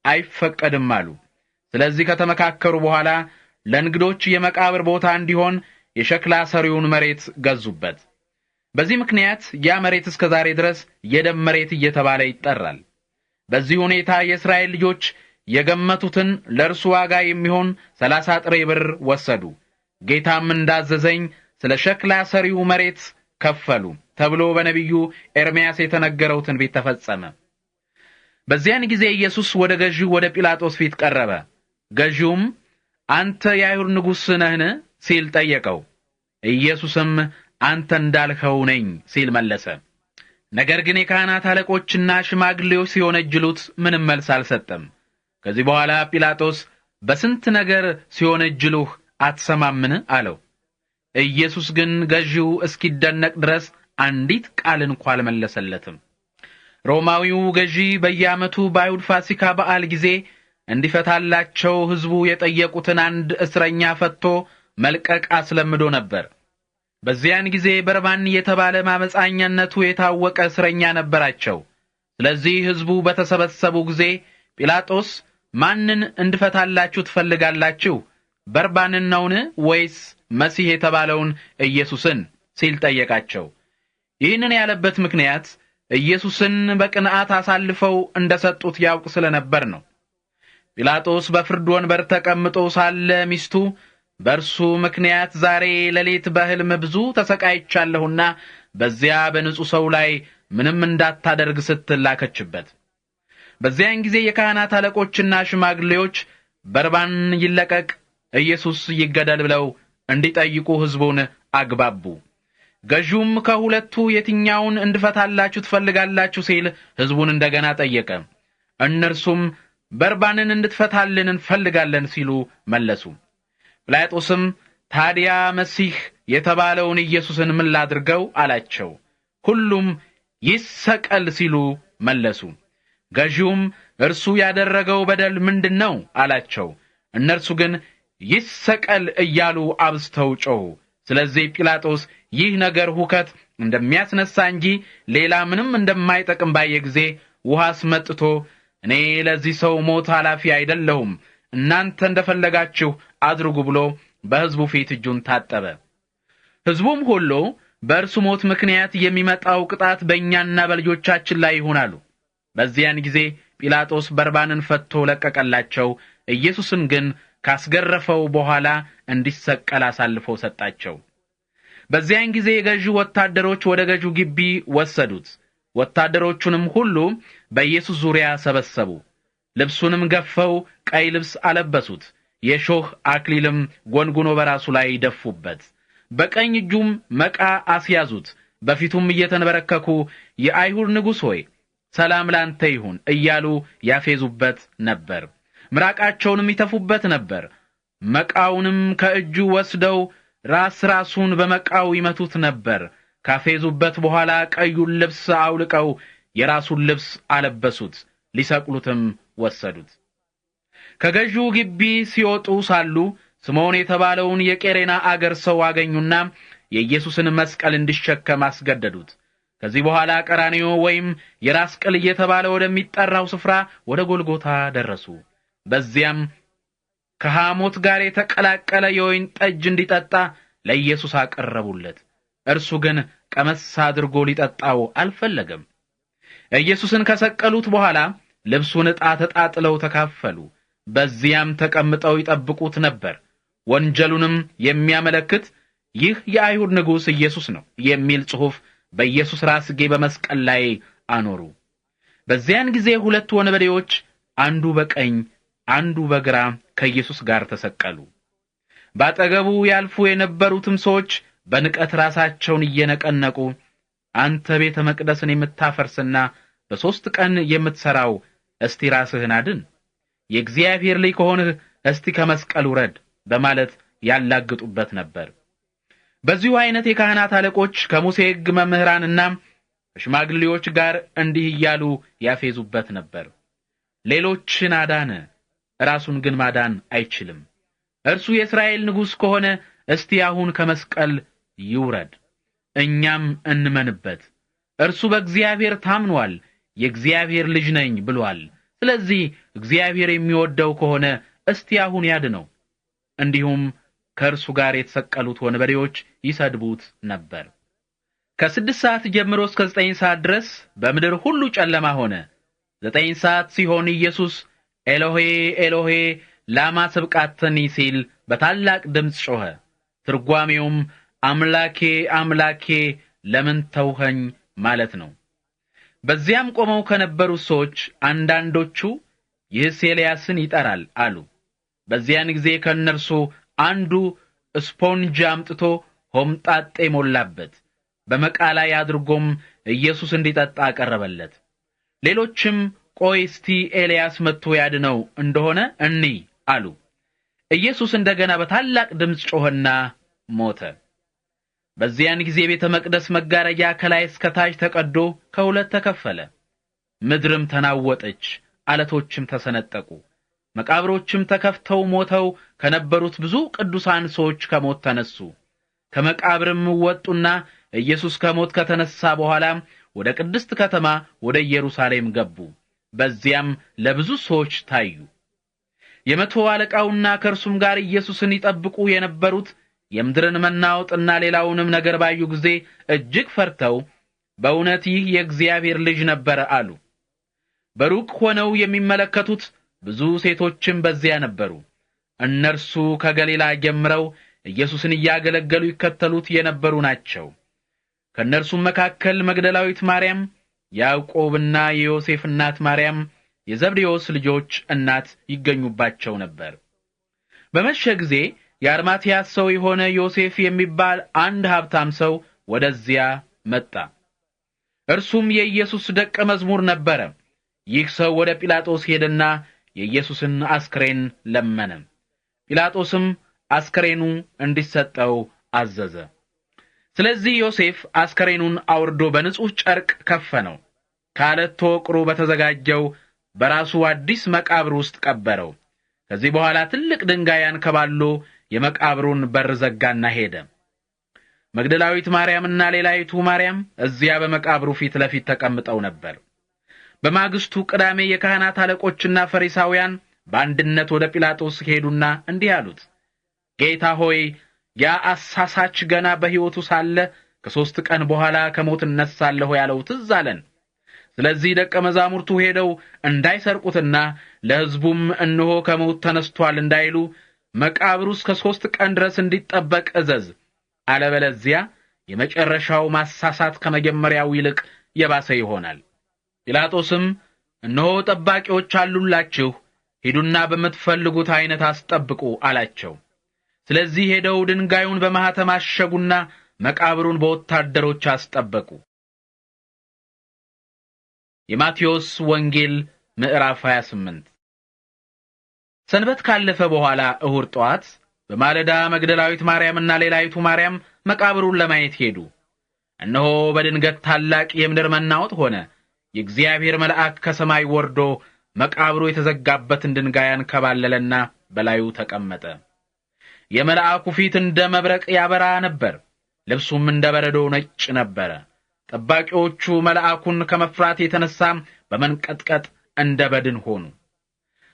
አይፈቀድም አሉ። ስለዚህ ከተመካከሩ በኋላ ለእንግዶች የመቃብር ቦታ እንዲሆን የሸክላ ሰሪውን መሬት ገዙበት። በዚህ ምክንያት ያ መሬት እስከ ዛሬ ድረስ የደም መሬት እየተባለ ይጠራል። በዚህ ሁኔታ የእስራኤል ልጆች የገመቱትን ለእርሱ ዋጋ የሚሆን 30 ጥሬ ብር ወሰዱ። ጌታም እንዳዘዘኝ ስለ ሸክላ ሰሪው መሬት ከፈሉ ተብሎ በነቢዩ ኤርምያስ የተነገረው ትንቢት ተፈጸመ። በዚያን ጊዜ ኢየሱስ ወደ ገዢው ወደ ጲላጦስ ፊት ቀረበ። ገዢውም አንተ የአይሁድ ንጉሥ ነህን ሲል ጠየቀው። ኢየሱስም አንተ እንዳልኸው ነኝ ሲል መለሰ። ነገር ግን የካህናት አለቆችና ሽማግሌዎች ሲወነጅሉት ምንም መልስ አልሰጠም። ከዚህ በኋላ ጲላጦስ በስንት ነገር ሲወነጅሉህ አትሰማምን አለው። ኢየሱስ ግን ገዢው እስኪደነቅ ድረስ አንዲት ቃል እንኳን አልመለሰለትም። ሮማዊው ገዢ በየዓመቱ በአይሁድ ፋሲካ በዓል ጊዜ እንዲፈታላቸው ሕዝቡ የጠየቁትን አንድ እስረኛ ፈትቶ መልቀቅ አስለምዶ ነበር። በዚያን ጊዜ በርባን የተባለ ማመጻኛነቱ የታወቀ እስረኛ ነበራቸው። ስለዚህ ሕዝቡ በተሰበሰቡ ጊዜ ጲላጦስ ማንን እንድፈታላችሁ ትፈልጋላችሁ? በርባንን ነውን ወይስ መሲህ የተባለውን ኢየሱስን ሲል ጠየቃቸው። ይህንን ያለበት ምክንያት ኢየሱስን በቅንዓት አሳልፈው እንደሰጡት ያውቅ ስለነበር ነው። ጲላጦስ በፍርድ ወንበር ተቀምጦ ሳለ ሚስቱ በእርሱ ምክንያት ዛሬ ሌሊት በሕልም ብዙ ተሰቃይቻለሁና በዚያ በንጹሕ ሰው ላይ ምንም እንዳታደርግ ስትል ላከችበት። በዚያን ጊዜ የካህናት አለቆችና ሽማግሌዎች በርባን ይለቀቅ፣ ኢየሱስ ይገደል ብለው እንዲጠይቁ ሕዝቡን አግባቡ። ገዢውም ከሁለቱ የትኛውን እንድፈታላችሁ ትፈልጋላችሁ ሲል ሕዝቡን እንደገና ጠየቀ። እነርሱም በርባንን እንድትፈታልን እንፈልጋለን ሲሉ መለሱ። ጲላጦስም ታዲያ መሲህ የተባለውን ኢየሱስን ምን ላድርገው አላቸው። ሁሉም ይሰቀል ሲሉ መለሱ። ገዢውም እርሱ ያደረገው በደል ምንድነው አላቸው። እነርሱ ግን ይሰቀል እያሉ አብዝተው ጮኹ። ስለዚህ ጲላጦስ ይህ ነገር ሁከት እንደሚያስነሳ እንጂ ሌላ ምንም እንደማይጠቅም ባየ ጊዜ ውሃ አስመጥቶ እኔ ለዚህ ሰው ሞት ኃላፊ አይደለሁም፣ እናንተ እንደፈለጋችሁ አድርጉ ብሎ በሕዝቡ ፊት እጁን ታጠበ። ሕዝቡም ሁሉ በእርሱ ሞት ምክንያት የሚመጣው ቅጣት በእኛና በልጆቻችን ላይ ይሆናሉ። በዚያን ጊዜ ጲላጦስ በርባንን ፈትቶ ለቀቀላቸው። ኢየሱስን ግን ካስገረፈው በኋላ እንዲሰቀል አሳልፎ ሰጣቸው። በዚያን ጊዜ የገዢው ወታደሮች ወደ ገዢው ግቢ ወሰዱት። ወታደሮቹንም ሁሉ በኢየሱስ ዙሪያ ሰበሰቡ። ልብሱንም ገፈው ቀይ ልብስ አለበሱት። የሾህ አክሊልም ጎንጉኖ በራሱ ላይ ደፉበት። በቀኝ እጁም መቃ አስያዙት። በፊቱም እየተንበረከኩ የአይሁድ ንጉሥ ሆይ ሰላም ላንተ ይሁን እያሉ ያፌዙበት ነበር። ምራቃቸውንም ይተፉበት ነበር። መቃውንም ከእጁ ወስደው ራሱን በመቃው ይመቱት ነበር። ካፌዙበት በኋላ ቀዩን ልብስ አውልቀው የራሱን ልብስ አለበሱት። ሊሰቅሉትም ወሰዱት። ከገዢው ግቢ ሲወጡ ሳሉ ስምዖን የተባለውን የቄሬና አገር ሰው አገኙና የኢየሱስን መስቀል እንዲሸከም አስገደዱት። ከዚህ በኋላ ቀራንዮ ወይም የራስ ቅል እየተባለ ወደሚጠራው ስፍራ ወደ ጎልጎታ ደረሱ። በዚያም ከሐሞት ጋር የተቀላቀለ የወይን ጠጅ እንዲጠጣ ለኢየሱስ አቀረቡለት። እርሱ ግን ቀመስ አድርጎ ሊጠጣው አልፈለገም። ኢየሱስን ከሰቀሉት በኋላ ልብሱን ዕጣ ተጣጥለው ተካፈሉ። በዚያም ተቀምጠው ይጠብቁት ነበር። ወንጀሉንም የሚያመለክት ይህ የአይሁድ ንጉሥ ኢየሱስ ነው የሚል ጽሑፍ በኢየሱስ ራስጌ በመስቀል ላይ አኖሩ። በዚያን ጊዜ ሁለት ወንበዴዎች አንዱ በቀኝ አንዱ በግራ ከኢየሱስ ጋር ተሰቀሉ። ባጠገቡ ያልፉ የነበሩትም ሰዎች በንቀት ራሳቸውን እየነቀነቁ አንተ ቤተ መቅደስን የምታፈርስና በ3 ቀን የምትሰራው እስቲ ራስህን አድን፣ የእግዚአብሔር ልጅ ከሆንህ እስቲ ከመስቀል ውረድ በማለት ያላግጡበት ነበር። በዚሁ አይነት የካህናት አለቆች ከሙሴ ሕግ መምህራንና ከሽማግሌዎች ጋር እንዲህ እያሉ ያፌዙበት ነበር። ሌሎችን አዳነ፣ ራሱን ግን ማዳን አይችልም። እርሱ የእስራኤል ንጉሥ ከሆነ እስቲ አሁን ከመስቀል ይውረድ፣ እኛም እንመንበት። እርሱ በእግዚአብሔር ታምኗል፣ የእግዚአብሔር ልጅ ነኝ ብሏል። ስለዚህ እግዚአብሔር የሚወደው ከሆነ እስቲ አሁን ያድነው። እንዲሁም ከእርሱ ጋር የተሰቀሉት ወንበዴዎች ይሰድቡት ነበር። ከ6 ሰዓት ጀምሮ እስከ 9 ሰዓት ድረስ በምድር ሁሉ ጨለማ ሆነ። 9 ሰዓት ሲሆን ኢየሱስ ኤሎሄ ኤሎሄ ላማ ሰበቅታኒ ሲል በታላቅ ድምፅ ጮኸ። ትርጓሜውም አምላኬ አምላኬ ለምን ተውኸኝ ማለት ነው። በዚያም ቆመው ከነበሩት ሰዎች አንዳንዶቹ ይህስ ኤልያስን ይጠራል አሉ። በዚያን ጊዜ ከእነርሱ አንዱ ስፖንጅ አምጥቶ ሆምጣጤ ሞላበት፣ በመቃ ላይ አድርጎም ኢየሱስ እንዲጠጣ አቀረበለት። ሌሎችም ቆይ እስቲ ኤልያስ መጥቶ ያድነው እንደሆነ እንይ አሉ። ኢየሱስ እንደገና በታላቅ ድምፅ ጮኸና ሞተ። በዚያን ጊዜ ቤተ መቅደስ መጋረጃ ከላይ እስከ ታች ተቀዶ ከሁለት ተከፈለ። ምድርም ተናወጠች፣ አለቶችም ተሰነጠቁ። መቃብሮችም ተከፍተው ሞተው ከነበሩት ብዙ ቅዱሳን ሰዎች ከሞት ተነሱ። ከመቃብርም ወጡና ኢየሱስ ከሞት ከተነሳ በኋላ ወደ ቅድስት ከተማ ወደ ኢየሩሳሌም ገቡ። በዚያም ለብዙ ሰዎች ታዩ። የመቶ አለቃውና ከእርሱም ጋር ኢየሱስን ይጠብቁ የነበሩት የምድርን መናወጥና ሌላውንም ነገር ባዩ ጊዜ እጅግ ፈርተው በእውነት ይህ የእግዚአብሔር ልጅ ነበረ አሉ። በሩቅ ሆነው የሚመለከቱት ብዙ ሴቶችም በዚያ ነበሩ። እነርሱ ከገሊላ ጀምረው ኢየሱስን እያገለገሉ ይከተሉት የነበሩ ናቸው። ከእነርሱም መካከል መግደላዊት ማርያም፣ ያዕቆብና የዮሴፍ እናት ማርያም፣ የዘብዴዎስ ልጆች እናት ይገኙባቸው ነበር። በመሸ ጊዜ የአርማትያስ ሰው የሆነ ዮሴፍ የሚባል አንድ ሀብታም ሰው ወደዚያ መጣ። እርሱም የኢየሱስ ደቀ መዝሙር ነበረ። ይህ ሰው ወደ ጲላጦስ ሄደና የኢየሱስን አስክሬን ለመነ። ጲላጦስም አስክሬኑ እንዲሰጠው አዘዘ። ስለዚህ ዮሴፍ አስክሬኑን አውርዶ በንጹሕ ጨርቅ ከፈነው፣ ከዓለት ተወቅሮ በተዘጋጀው በራሱ አዲስ መቃብር ውስጥ ቀበረው። ከዚህ በኋላ ትልቅ ድንጋይ አንከባሎ የመቃብሩን በር ዘጋና ሄደ። መግደላዊት ማርያምና ሌላይቱ ማርያም እዚያ በመቃብሩ ፊት ለፊት ተቀምጠው ነበር። በማግስቱ ቅዳሜ የካህናት አለቆችና ፈሪሳውያን በአንድነት ወደ ጲላጦስ ሄዱና እንዲህ አሉት፣ ጌታ ሆይ ያ አሳሳች ገና በሕይወቱ ሳለ ከ3 ቀን በኋላ ከሞት እነሳለሁ ያለው ትዝ አለን። ስለዚህ ደቀ መዛሙርቱ ሄደው እንዳይሰርቁትና ለሕዝቡም እነሆ ከሞት ተነስቷል እንዳይሉ መቃብሩ እስከ 3 ቀን ድረስ እንዲጠበቅ እዘዝ፣ አለበለዚያ የመጨረሻው ማሳሳት ከመጀመሪያው ይልቅ የባሰ ይሆናል። ጲላጦስም እነሆ ጠባቂዎች አሉላችሁ፣ ሂዱና በምትፈልጉት አይነት አስጠብቁ አላቸው። ስለዚህ ሄደው ድንጋዩን በማኅተም አሸጉና መቃብሩን በወታደሮች አስጠበቁ። የማቴዎስ ወንጌል ምዕራፍ 28። ሰንበት ካለፈ በኋላ እሁድ ጠዋት በማለዳ መግደላዊት ማርያምና ሌላይቱ ማርያም መቃብሩን ለማየት ሄዱ። እነሆ በድንገት ታላቅ የምድር መናወጥ ሆነ። የእግዚአብሔር መልአክ ከሰማይ ወርዶ መቃብሩ የተዘጋበትን ድንጋይ አንከባለለና በላዩ ተቀመጠ። የመልአኩ ፊት እንደ መብረቅ ያበራ ነበር፣ ልብሱም እንደ በረዶ ነጭ ነበረ። ጠባቂዎቹ መልአኩን ከመፍራት የተነሳ በመንቀጥቀጥ እንደ በድን ሆኑ።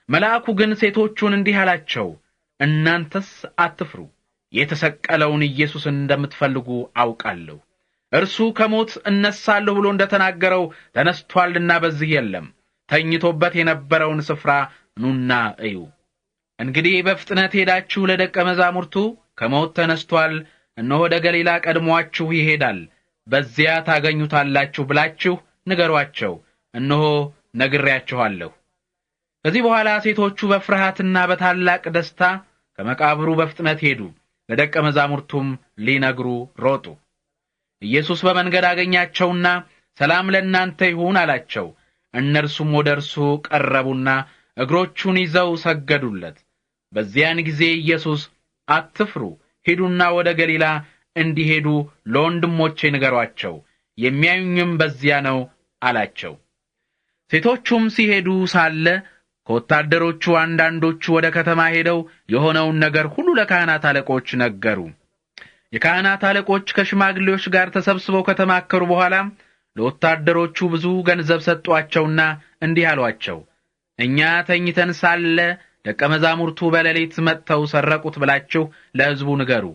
መልአኩ ግን ሴቶቹን እንዲህ አላቸው፣ እናንተስ አትፍሩ፣ የተሰቀለውን ኢየሱስን እንደምትፈልጉ አውቃለሁ። እርሱ ከሞት እነሳለሁ ብሎ እንደተናገረው ተነስቷልና በዚህ የለም። ተኝቶበት የነበረውን ስፍራ ኑና እዩ። እንግዲህ በፍጥነት ሄዳችሁ ለደቀ መዛሙርቱ ከሞት ተነስቷል፣ እነሆ ወደ ገሊላ ቀድሟችሁ ይሄዳል፣ በዚያ ታገኙታላችሁ ብላችሁ ንገሯቸው፣ እነሆ ነግሬያችኋለሁ። ከዚህ በኋላ ሴቶቹ በፍርሃትና በታላቅ ደስታ ከመቃብሩ በፍጥነት ሄዱ፣ ለደቀ መዛሙርቱም ሊነግሩ ሮጡ። ኢየሱስ በመንገድ አገኛቸውና ሰላም ለእናንተ ይሁን አላቸው። እነርሱም ወደ እርሱ ቀረቡና እግሮቹን ይዘው ሰገዱለት። በዚያን ጊዜ ኢየሱስ አትፍሩ፣ ሂዱና ወደ ገሊላ እንዲሄዱ ለወንድሞቼ ንገሯቸው፣ የሚያዩኝም በዚያ ነው አላቸው። ሴቶቹም ሲሄዱ ሳለ ከወታደሮቹ አንዳንዶቹ ወደ ከተማ ሄደው የሆነውን ነገር ሁሉ ለካህናት አለቆች ነገሩ። የካህናት አለቆች ከሽማግሌዎች ጋር ተሰብስበው ከተማከሩ በኋላ ለወታደሮቹ ብዙ ገንዘብ ሰጧቸውና እንዲህ አሏቸው፣ እኛ ተኝተን ሳለ ደቀ መዛሙርቱ በሌሊት መጥተው ሰረቁት ብላችሁ ለሕዝቡ ንገሩ።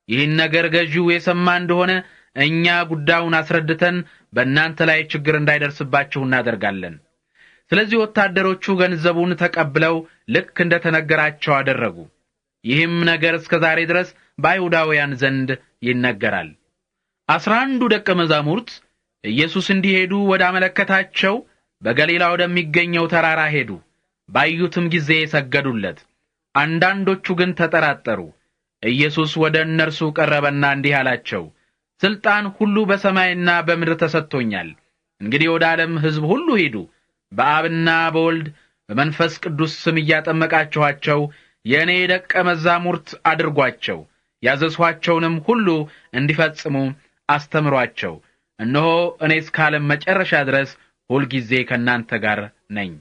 ይህን ነገር ገዢው የሰማ እንደሆነ እኛ ጉዳዩን አስረድተን በእናንተ ላይ ችግር እንዳይደርስባችሁ እናደርጋለን። ስለዚህ ወታደሮቹ ገንዘቡን ተቀብለው ልክ እንደ ተነገራቸው አደረጉ። ይህም ነገር እስከ ዛሬ ድረስ በአይሁዳውያን ዘንድ ይነገራል። 11 ደቀ መዛሙርት ኢየሱስ እንዲሄዱ ወደ አመለከታቸው በገሊላ ወደሚገኘው ተራራ ሄዱ። ባዩትም ጊዜ ሰገዱለት። አንዳንዶቹ ግን ተጠራጠሩ። ኢየሱስ ወደ እነርሱ ቀረበና እንዲህ አላቸው፣ ሥልጣን ሁሉ በሰማይና በምድር ተሰጥቶኛል። እንግዲህ ወደ ዓለም ሕዝብ ሁሉ ሂዱ፣ በአብና በወልድ በመንፈስ ቅዱስ ስም እያጠመቃችኋቸው የእኔ ደቀ መዛሙርት አድርጓቸው። ያዘዝኋቸውንም ሁሉ እንዲፈጽሙ አስተምሯቸው። እነሆ እኔ እስከ ዓለም መጨረሻ ድረስ ሁልጊዜ ከእናንተ ጋር ነኝ።